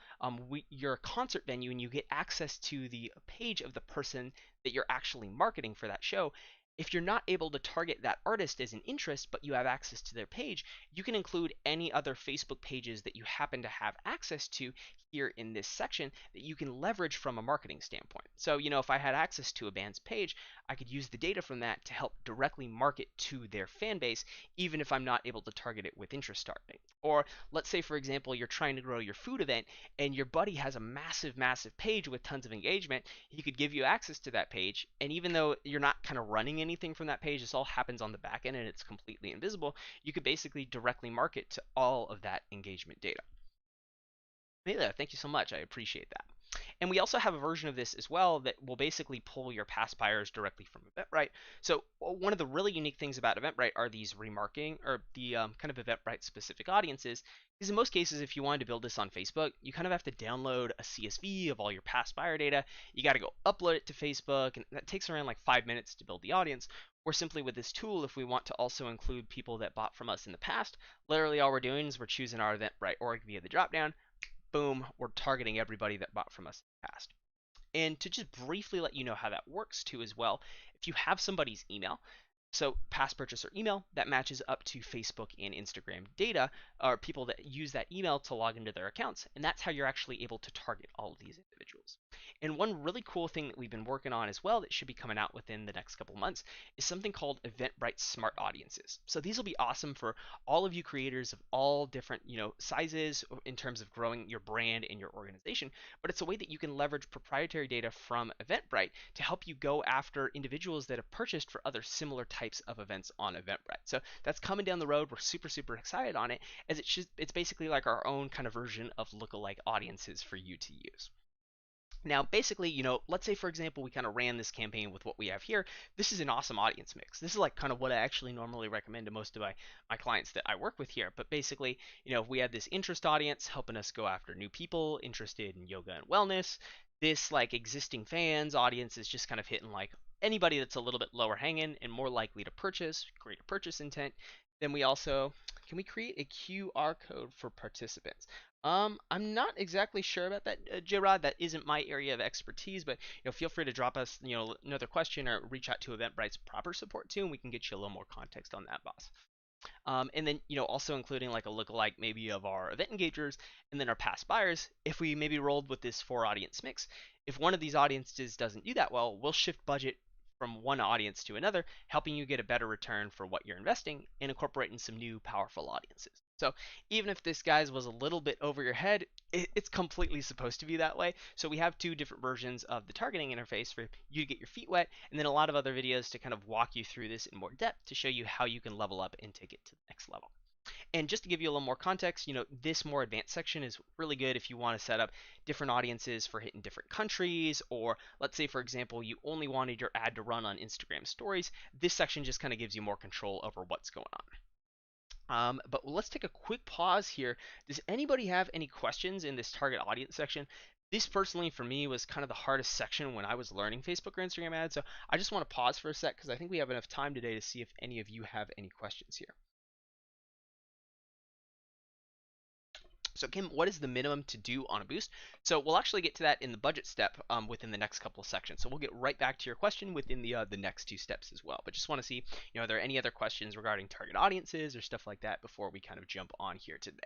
you're a concert venue and you get access to the page of the person that you're actually marketing for that show. If you're not able to target that artist as an interest, but you have access to their page, you can include any other Facebook pages that you happen to have access to here in this section that you can leverage from a marketing standpoint. So, if I had access to a band's page, I could use the data from that to help directly market to their fan base, even if I'm not able to target it with interest targeting. Or let's say, for example, you're trying to grow your food event and your buddy has a massive, massive page with tons of engagement. He could give you access to that page, and even though you're not kind of running anything from that page, this all happens on the back end and it's completely invisible, you could basically directly market to all of that engagement data. Amelia, thank you so much. I appreciate that. And we also have a version of this as well that will basically pull your past buyers directly from Eventbrite. So one of the really unique things about Eventbrite are these remarketing or the kind of Eventbrite specific audiences. Because in most cases, if you wanted to build this on Facebook, you kind of have to download a CSV of all your past buyer data. You got to go upload it to Facebook, and that takes around like 5 minutes to build the audience. Or simply with this tool, if we want to also include people that bought from us in the past, literally all we're doing is we're choosing our Eventbrite org via the dropdown. Boom, we're targeting everybody that bought from us in the past. And to just briefly let you know how that works too as well, if you have somebody's email, so past purchaser email, that matches up to Facebook and Instagram data, or people that use that email to log into their accounts, and that's how you're actually able to target all of these individuals. And one really cool thing that we've been working on as well that should be coming out within the next couple months is something called Eventbrite Smart Audiences. So these will be awesome for all of you creators of all different, sizes in terms of growing your brand and your organization, but it's a way that you can leverage proprietary data from Eventbrite to help you go after individuals that have purchased for other similar types of events on Eventbrite. So that's coming down the road. We're super, super excited on it, as it's basically like our own kind of version of lookalike audiences for you to use. Now, basically, let's say, for example, we kind of ran this campaign with what we have here. This is an awesome audience mix. This is like kind of what I actually normally recommend to most of my clients that I work with here. But basically, if we had this interest audience helping us go after new people interested in yoga and wellness, this like existing fans audience is just kind of hitting like anybody that's a little bit lower hanging and more likely to purchase, greater purchase intent. Then we also, can we create a QR code for participants? I'm not exactly sure about that, J-Rod. That isn't my area of expertise, but feel free to drop us, another question or reach out to Eventbrite's proper support too, and we can get you a little more context on that, boss. And then, also including like a lookalike maybe of our event engagers and then our past buyers. If we maybe rolled with this 4 audience mix, if one of these audiences doesn't do that well, we'll shift budget from one audience to another, helping you get a better return for what you're investing and incorporating some new powerful audiences. So even if this guys was a little bit over your head, it's completely supposed to be that way. So we have 2 different versions of the targeting interface for you to get your feet wet, and then a lot of other videos to kind of walk you through this in more depth to show you how you can level up and take it to the next level. And just to give you a little more context, this more advanced section is really good if you want to set up different audiences for hitting different countries, or let's say, for example, you only wanted your ad to run on Instagram stories. This section just kind of gives you more control over what's going on. But let's take a quick pause here. Does anybody have any questions in this target audience section? This personally for me was kind of the hardest section when I was learning Facebook or Instagram ads. So I just want to pause for a sec because I think we have enough time today to see if any of you have any questions here. So Kim, what is the minimum to do on a boost? So we'll actually get to that in the budget step within the next couple of sections. So we'll get right back to your question within the next 2 steps as well. But just want to see, are there any other questions regarding target audiences or stuff like that before we kind of jump on here today?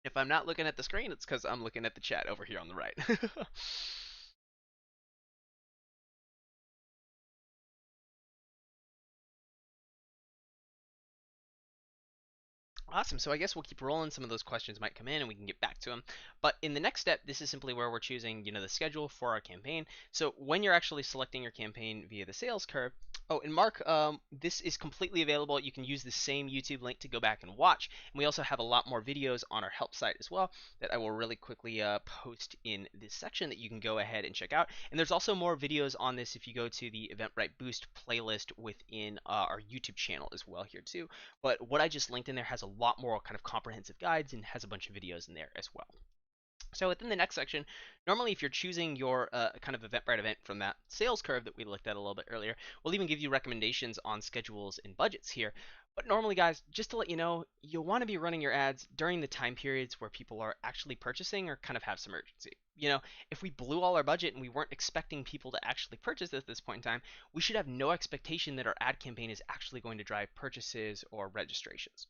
If I'm not looking at the screen, it's because I'm looking at the chat over here on the right. Awesome. So I guess we'll keep rolling. Some of those questions might come in and we can get back to them. But in the next step, this is simply where we're choosing, the schedule for our campaign. So when you're actually selecting your campaign via the sales curve, oh, and Mark, this is completely available. You can use the same YouTube link to go back and watch. And we also have a lot more videos on our help site as well that I will really quickly post in this section that you can go ahead and check out. And there's also more videos on this if you go to the Eventbrite Boost playlist within our YouTube channel as well here too. But what I just linked in there has a lot more kind of comprehensive guides and has a bunch of videos in there as well. So within the next section, normally if you're choosing your kind of Eventbrite event from that sales curve that we looked at a little bit earlier, we'll even give you recommendations on schedules and budgets here. But normally, guys, just to let you know, you'll want to be running your ads during the time periods where people are actually purchasing or kind of have some urgency. If we blew all our budget and we weren't expecting people to actually purchase at this point in time, we should have no expectation that our ad campaign is actually going to drive purchases or registrations.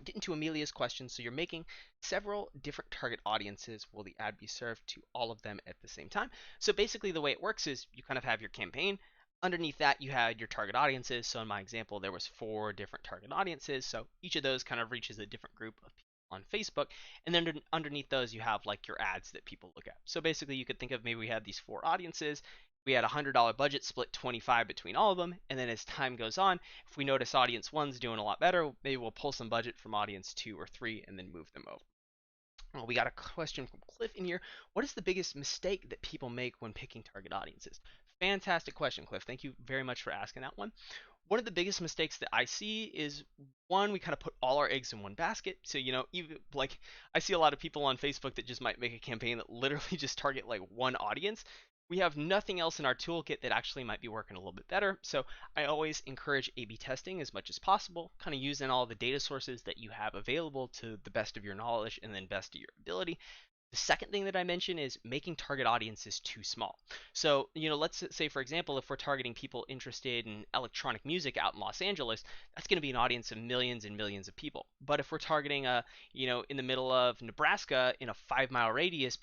Getting to Amelia's question, so you're making several different target audiences. Will the ad be served to all of them at the same time? So basically, the way it works is you kind of have your campaign. Underneath that, you had your target audiences. So in my example, there was 4 different target audiences. So each of those kind of reaches a different group of people on Facebook. And then underneath those, you have like your ads that people look at. So basically, you could think of maybe we had these 4 audiences. We had a $100 budget split 25 between all of them, and then as time goes on, if we notice audience one's doing a lot better, maybe we'll pull some budget from audience 2 or 3 and then move them over. Well, we got a question from Cliff in here. What is the biggest mistake that people make when picking target audiences? Fantastic question, Cliff. Thank you very much for asking that one. One of the biggest mistakes that I see is one, we kind of put all our eggs in one basket. So, even like I see a lot of people on Facebook that just might make a campaign that literally just target like one audience. We have nothing else in our toolkit that actually might be working a little bit better. So I always encourage A/B testing as much as possible, kind of using all the data sources that you have available to the best of your knowledge and then best of your ability. The second thing that I mentioned is making target audiences too small. So, let's say, for example, if we're targeting people interested in electronic music out in Los Angeles, that's going to be an audience of millions and millions of people. But if we're targeting, in the middle of Nebraska in a 5 mile radius,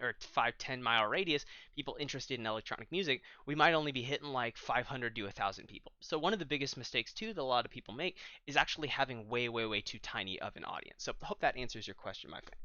or 5-10 mile radius, people interested in electronic music, we might only be hitting like 500 to 1,000 people. So, one of the biggest mistakes, too, that a lot of people make is actually having way, way, way too tiny of an audience. So, I hope that answers your question, my friend.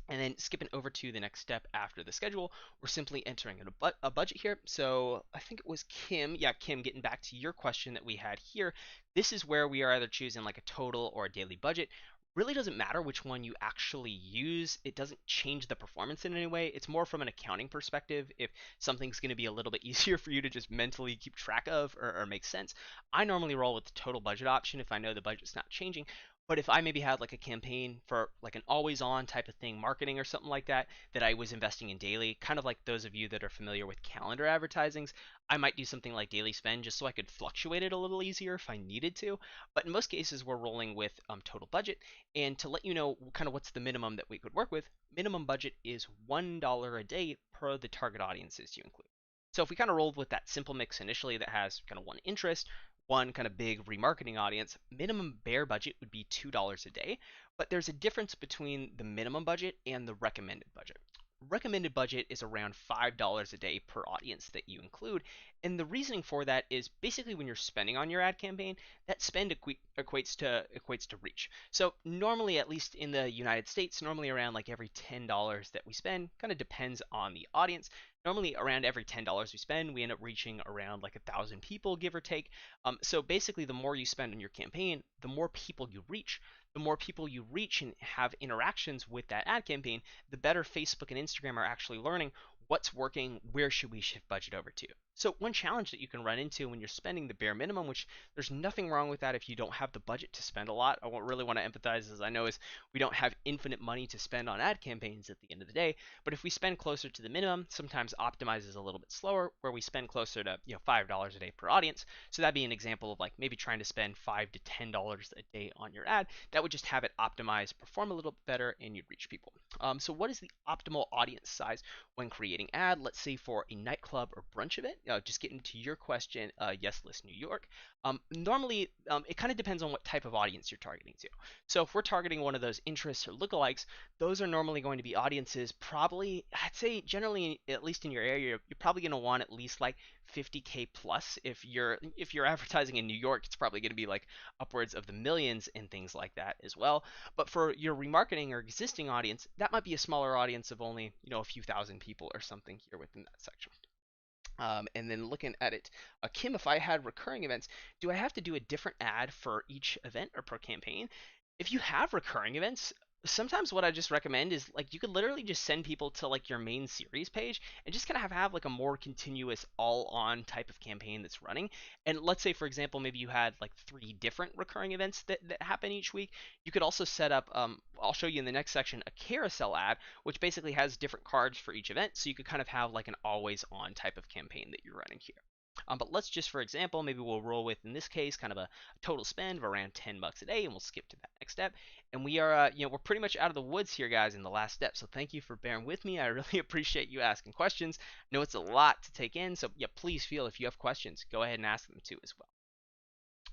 And then skipping over to the next step after the schedule, we're simply entering a budget here. So I think it was Kim. Yeah, Kim, getting back to your question that we had here. This is where we are either choosing like a total or a daily budget. Really doesn't matter which one you actually use. It doesn't change the performance in any way. It's more from an accounting perspective. If something's going to be a little bit easier for you to just mentally keep track of or make sense, I normally roll with the total budget option if I know the budget's not changing. But if I maybe had like a campaign for like an always on type of thing, marketing or something like that, that I was investing in daily, kind of like those of you that are familiar with calendar advertisings, I might do something like daily spend just so I could fluctuate it a little easier if I needed to. But in most cases, we're rolling with total budget. And to let you know kind of what's the minimum that we could work with, minimum budget is $1 a day per the target audiences you include. So if we kind of rolled with that simple mix initially that has kind of one interest, one kind of big remarketing audience, minimum bare budget would be $2 a day, but there's a difference between the minimum budget and the recommended budget. Recommended budget is around $5 a day per audience that you include. And the reasoning for that is basically when you're spending on your ad campaign, that spend equates to reach. So normally, at least in the United States, normally around like every $10 that we spend, kind of depends on the audience. Normally around every $10 we spend, we end up reaching around like 1,000 people, give or take. So basically, the more you spend on your campaign, the more people you reach. The more people you reach and have interactions with that ad campaign, the better Facebook and Instagram are actually learning what's working, where should we shift budget over to. So one challenge that you can run into when you're spending the bare minimum, which there's nothing wrong with that if you don't have the budget to spend a lot. I really want to empathize, as I know, is we don't have infinite money to spend on ad campaigns at the end of the day. But if we spend closer to the minimum, sometimes optimize is a little bit slower, where we spend closer to $5 a day per audience. So that'd be an example of like maybe trying to spend $5 to $10 a day on your ad. That would just have it optimize, perform a little bit better, and you'd reach people. So what is the optimal audience size when creating ad? Let's say for a nightclub or brunch event, just getting to your question, yes, list New York. Normally, it kind of depends on what type of audience you're targeting to. So if we're targeting one of those interests or lookalikes, those are normally going to be audiences probably, I'd say generally, at least in your area, you're probably going to want at least like 50K plus. If you're advertising in New York, it's probably going to be like upwards of the millions and things like that as well. But for your remarketing or existing audience, that might be a smaller audience of only, a few thousand people or something here within that section. And then looking at it, Kim, if I had recurring events, do I have to do a different ad for each event or per campaign? If you have recurring events, sometimes what I just recommend is like you could literally just send people to like your main series page and just kind of have like a more continuous all-on type of campaign that's running. And let's say, for example, maybe you had like 3 different recurring events that happen each week. You could also set up, I'll show you in the next section, a carousel ad, which basically has different cards for each event. So you could kind of have like an always on type of campaign that you're running here. But let's just, for example, maybe we'll roll with, in this case, kind of a total spend of around $10 a day, and we'll skip to that next step. And we are, we're pretty much out of the woods here, guys, in the last step. So thank you for bearing with me. I really appreciate you asking questions. I know it's a lot to take in, so yeah, please feel if you have questions, go ahead and ask them too as well.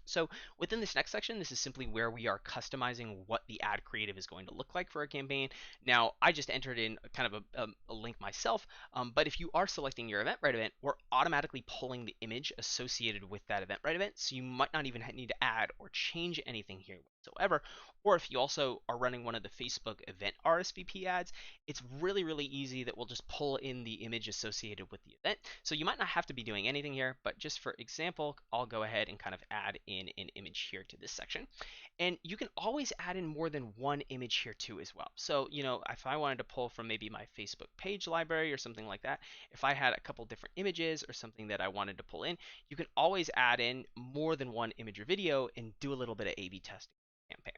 So within this next section, this is simply where we are customizing what the ad creative is going to look like for a campaign. Now, I just entered in kind of a link myself, but if you are selecting your Eventbrite event, we're automatically pulling the image associated with that Eventbrite event, so you might not even need to add or change anything here whatsoever. Or if you also are running one of the Facebook event Rsvp ads, it's really, really easy that we'll just pull in the image associated with the event. So you might not have to be doing anything here, but just for example, I'll go ahead and kind of add in an image here to this section. And you can always add in more than one image here too as well. So, if I wanted to pull from maybe my Facebook page library or something like that, if I had a couple different images or something that I wanted to pull in, you can always add in more than one image or video and do a little bit of A/B testing campaign.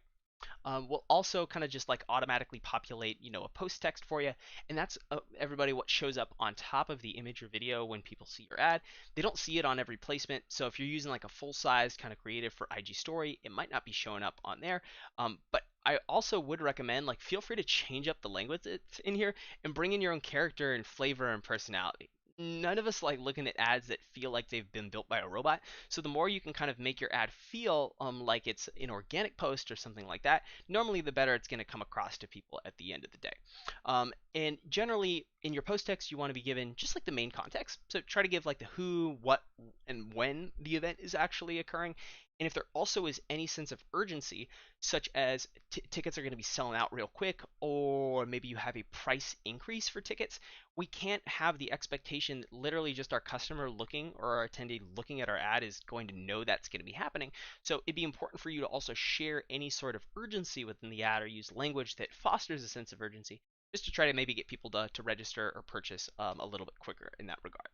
We'll also kind of just like automatically populate, a post text for you. And that's everybody what shows up on top of the image or video when people see your ad. They don't see it on every placement. So if you're using like a full size kind of creative for IG story, it might not be showing up on there. But I also would recommend like feel free to change up the language that's in here and bring in your own character and flavor and personality. None of us like looking at ads that feel like they've been built by a robot. So the more you can kind of make your ad feel like it's an organic post or something like that, normally the better it's going to come across to people at the end of the day. And generally in your post text, you want to be given just like the main context. So try to give like the who, what, and when the event is actually occurring. And if there also is any sense of urgency, such as tickets are going to be selling out real quick, or maybe you have a price increase for tickets, we can't have the expectation that literally just our customer looking or our attendee looking at our ad is going to know that's going to be happening. So it'd be important for you to also share any sort of urgency within the ad or use language that fosters a sense of urgency, just to try to maybe get people to register or purchase a little bit quicker in that regard.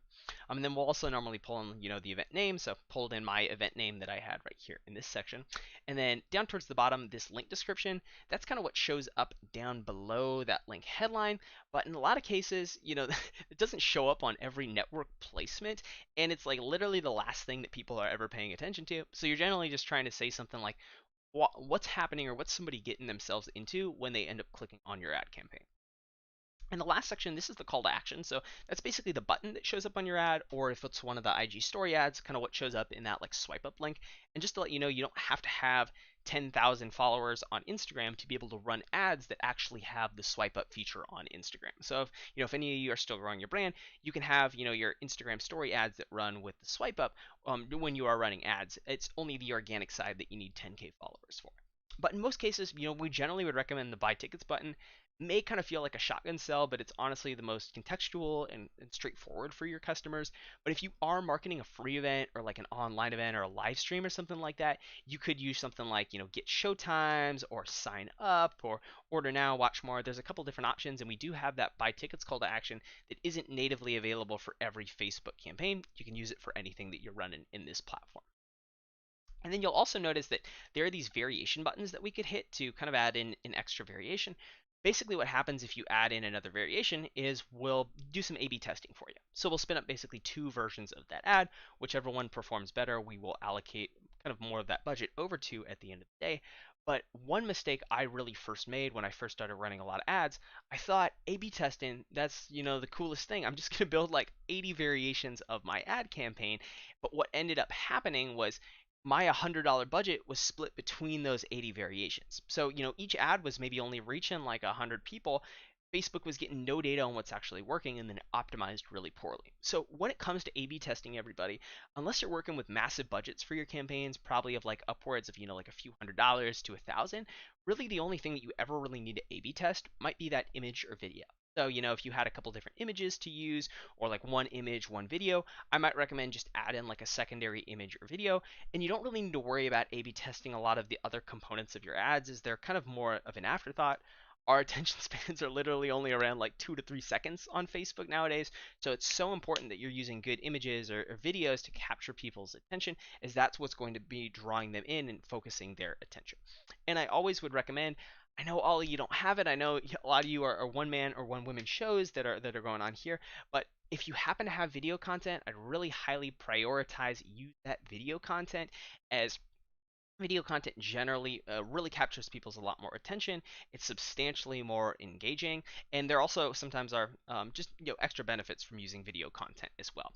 And then we'll also normally pull in, the event name. So pulled in my event name that I had right here in this section. And then down towards the bottom, this link description, that's kind of what shows up down below that link headline. But in a lot of cases, it doesn't show up on every network placement. And it's like literally the last thing that people are ever paying attention to. So you're generally just trying to say something like what's happening or what's somebody getting themselves into when they end up clicking on your ad campaign. And the last section, this is the call to action. So that's basically the button that shows up on your ad, or if it's one of the IG story ads, kind of what shows up in that like swipe up link. And just to let you know, you don't have to have 10,000 followers on Instagram to be able to run ads that actually have the swipe up feature on Instagram. So if any of you are still growing your brand, you can have, your Instagram story ads that run with the swipe up when you are running ads. It's only the organic side that you need 10K followers for. But in most cases, we generally would recommend the buy tickets button. May kind of feel like a shotgun sell, but it's honestly the most contextual and straightforward for your customers. But if you are marketing a free event or like an online event or a live stream or something like that, you could use something like, get showtimes or sign up or order now, watch more. There's a couple different options, and we do have that buy tickets call to action that isn't natively available for every Facebook campaign. You can use it for anything that you're running in this platform. And then you'll also notice that there are these variation buttons that we could hit to kind of add in an extra variation. Basically what happens if you add in another variation is we'll do some A/B testing for you. So we'll spin up basically 2 versions of that ad. Whichever one performs better, we will allocate kind of more of that budget over to at the end of the day. But one mistake I really first made when I first started running a lot of ads, I thought A/B testing, that's, the coolest thing. I'm just going to build like 80 variations of my ad campaign. But what ended up happening was my $100 budget was split between those 80 variations. So, each ad was maybe only reaching like 100 people. Facebook was getting no data on what's actually working and then it optimized really poorly. So when it comes to A/B testing, everybody, unless you're working with massive budgets for your campaigns, probably of like upwards of like a few $100s to 1,000, really the only thing that you ever really need to A/B test might be that image or video. So, if you had a couple different images to use or like one image, one video, I might recommend just add in like a secondary image or video. And you don't really need to worry about A/B testing a lot of the other components of your ads, as they're kind of more of an afterthought. Our attention spans are literally only around like 2 to 3 seconds on Facebook nowadays. So it's so important that you're using good images or videos to capture people's attention, as that's what's going to be drawing them in and focusing their attention. And I always would recommend, I know all of you don't have it. I know a lot of you are one man or one woman shows that are going on here, but if you happen to have video content, I'd really highly prioritize use that video content, as video content generally really captures people's a lot more attention. It's substantially more engaging, and there also sometimes are just extra benefits from using video content as well.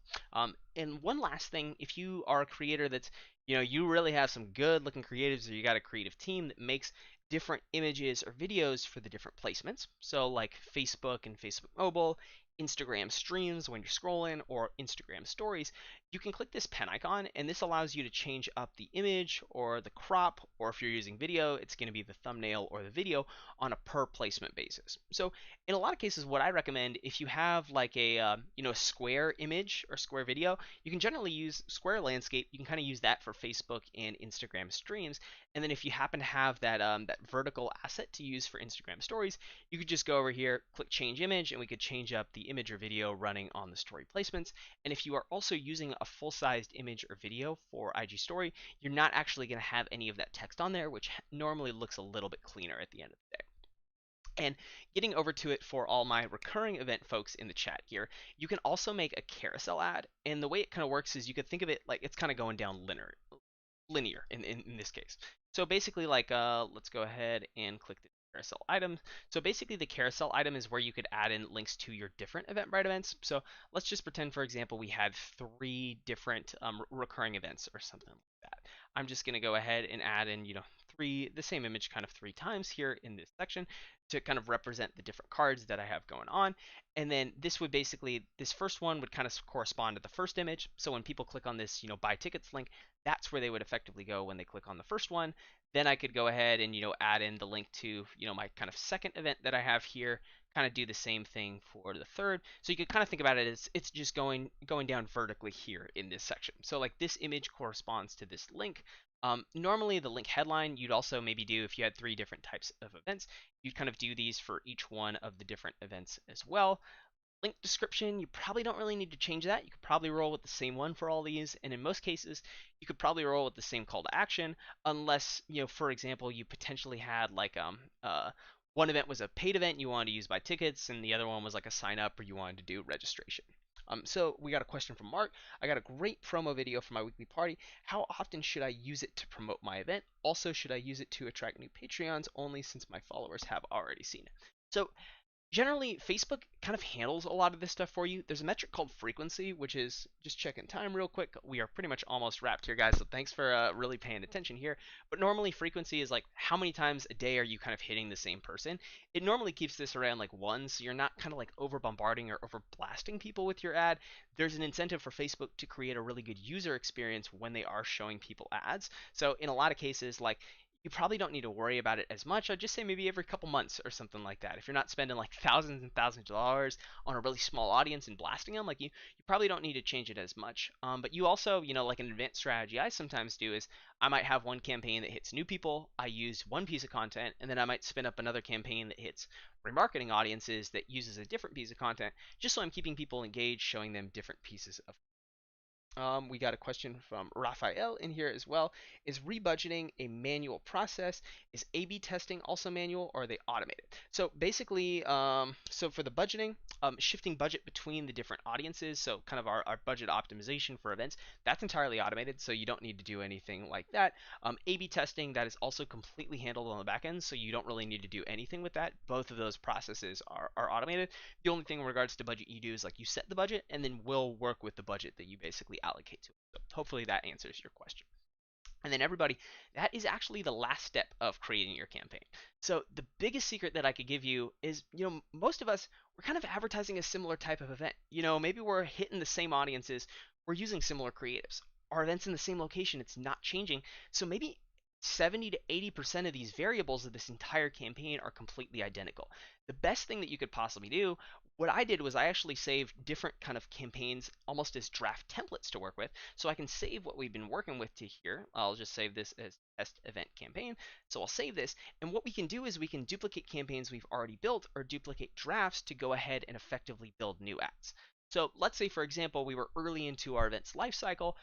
And one last thing, if you are a creator that's you really have some good looking creatives, or you got a creative team that makes different images or videos for the different placements, so like Facebook and Facebook mobile, Instagram streams when you're scrolling, or Instagram stories, you can click this pen icon, and this allows you to change up the image or the crop, or if you're using video, it's going to be the thumbnail or the video on a per placement basis. So in a lot of cases, what I recommend, if you have like a square image or square video, you can generally use square landscape. You can kind of use that for Facebook and Instagram streams. And then if you happen to have that vertical asset to use for Instagram stories, you could just go over here, click change image, and we could change up the image or video running on the story placements. And if you are also using a full-sized image or video for IG story, you're not actually going to have any of that text on there, which normally looks a little bit cleaner at the end of the day. And getting over to it for all my recurring event folks in the chat here, you can also make a carousel ad. And the way it kind of works is you could think of it like it's kind of going down linear in this case. So basically, like, let's go ahead and click the carousel item. So basically, the carousel item is where you could add in links to your different Eventbrite events. So let's just pretend, for example, we had 3 different recurring events or something like that. I'm just going to go ahead and add in, the same image kind of 3 times here in this section to kind of represent the different cards that I have going on. And then this would basically, this first one would kind of correspond to the first image. So when people click on this, buy tickets link, that's where they would effectively go when they click on the first one. Then I could go ahead and, add in the link to, my kind of second event that I have here, kind of do the same thing for the third. So you could kind of think about it as it's just going down vertically here in this section. So like this image corresponds to this link. Normally the link headline you'd also maybe do if you had 3 different types of events. You'd kind of do these for each one of the different events as well. Link description, you probably don't really need to change that. You could probably roll with the same one for all these, and in most cases, you could probably roll with the same call to action, unless, for example, you potentially had like one event was a paid event you wanted to use buy tickets, and the other one was like a sign up or you wanted to do registration. So we got a question from Mark. I got a great promo video for my weekly party. How often should I use it to promote my event? Also, should I use it to attract new Patreons only since my followers have already seen it? So generally, Facebook kind of handles a lot of this stuff for you. There's a metric called frequency, which is just checking time real quick. We are pretty much almost wrapped here, guys, so thanks for really paying attention here. But normally, frequency is like how many times a day are you kind of hitting the same person. It normally keeps this around like 1, so you're not kind of like over bombarding or over blasting people with your ad. There's an incentive for Facebook to create a really good user experience when they are showing people ads. So in a lot of cases, like, you probably don't need to worry about it as much. I'd just say maybe every couple months or something like that. If you're not spending like thousands and thousands of dollars on a really small audience and blasting them, like you probably don't need to change it as much. But you also, like an advanced strategy I sometimes do is I might have one campaign that hits new people. I use one piece of content, and then I might spin up another campaign that hits remarketing audiences that uses a different piece of content, just so I'm keeping people engaged, showing them different pieces of We got a question from Raphael in here as well. Is rebudgeting a manual process? Is A/B testing also manual, or are they automated? So basically, so for the budgeting, shifting budget between the different audiences, so kind of our budget optimization for events, that's entirely automated, so you don't need to do anything like that. A/B testing, that is also completely handled on the back end, so you don't really need to do anything with that. Both of those processes are automated. The only thing in regards to budget you do is like you set the budget, and then we'll work with the budget that you basically allocate to it. So hopefully that answers your question. And then everybody, that is actually the last step of creating your campaign. So the biggest secret that I could give you is, most of us, we're kind of advertising a similar type of event. Maybe we're hitting the same audiences, we're using similar creatives. Our event's in the same location, it's not changing. So maybe 70 to 80% of these variables of this entire campaign are completely identical. The best thing that you could possibly do, what I did was I actually saved different kind of campaigns almost as draft templates to work with. So I can save what we've been working with to here. I'll just save this as test event campaign. So I'll save this. And what we can do is we can duplicate campaigns we've already built or duplicate drafts to go ahead and effectively build new ads. So let's say, for example, we were early into our event's life cycle.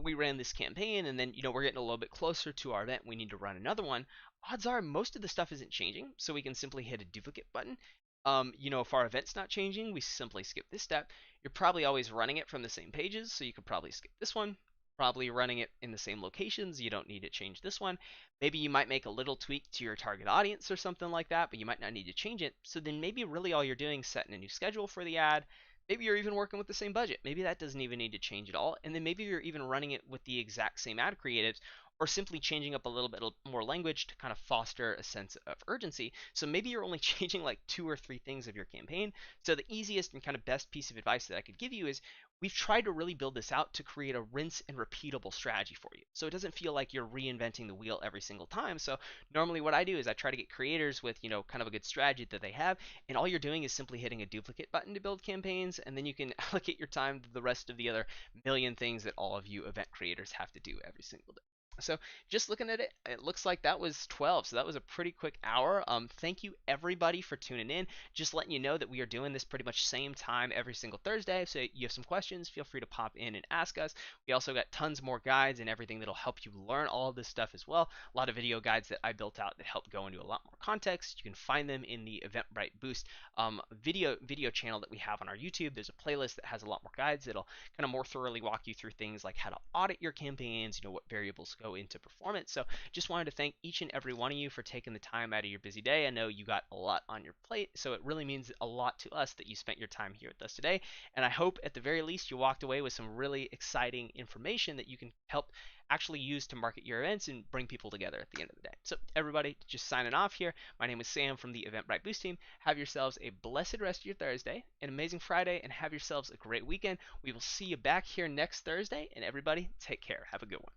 We ran this campaign, and then we're getting a little bit closer to our event. We need to run another one. Odds are most of the stuff isn't changing, so we can simply hit a duplicate button. If our event's not changing, we simply skip this step. You're probably always running it from the same pages, so you could probably skip this one. Probably running it in the same locations, you don't need to change this one. Maybe you might make a little tweak to your target audience or something like that, but you might not need to change it. So then maybe really all you're doing is setting a new schedule for the ad. Maybe you're even working with the same budget. Maybe that doesn't even need to change at all. And then maybe you're even running it with the exact same ad creatives, or simply changing up a little bit more language to kind of foster a sense of urgency. So maybe you're only changing like 2 or 3 things of your campaign. So the easiest and kind of best piece of advice that I could give you is we've tried to really build this out to create a rinse and repeatable strategy for you. So it doesn't feel like you're reinventing the wheel every single time. So normally what I do is I try to get creators with, kind of a good strategy that they have, and all you're doing is simply hitting a duplicate button to build campaigns, and then you can allocate your time to the rest of the other million things that all of you event creators have to do every single day. So just looking at it, it looks like that was 12. So that was a pretty quick hour. Thank you everybody for tuning in. Just letting you know that we are doing this pretty much same time every single Thursday. So you have some questions, feel free to pop in and ask us. We also got tons more guides and everything that'll help you learn all of this stuff as well. A lot of video guides that I built out that help go into a lot more context. You can find them in the Eventbrite Boost video channel that we have on our YouTube. There's a playlist that has a lot more guides that'll kind of more thoroughly walk you through things like how to audit your campaigns, what variables go into performance. So just wanted to thank each and every one of you for taking the time out of your busy day. I know you got a lot on your plate, so it really means a lot to us that you spent your time here with us today. And I hope at the very least you walked away with some really exciting information that you can help actually use to market your events and bring people together at the end of the day. So everybody, just signing off here. My name is Sam from the Eventbrite Boost team. Have yourselves a blessed rest of your Thursday, an amazing Friday, and have yourselves a great weekend. We will see you back here next Thursday, and everybody, take care. Have a good one.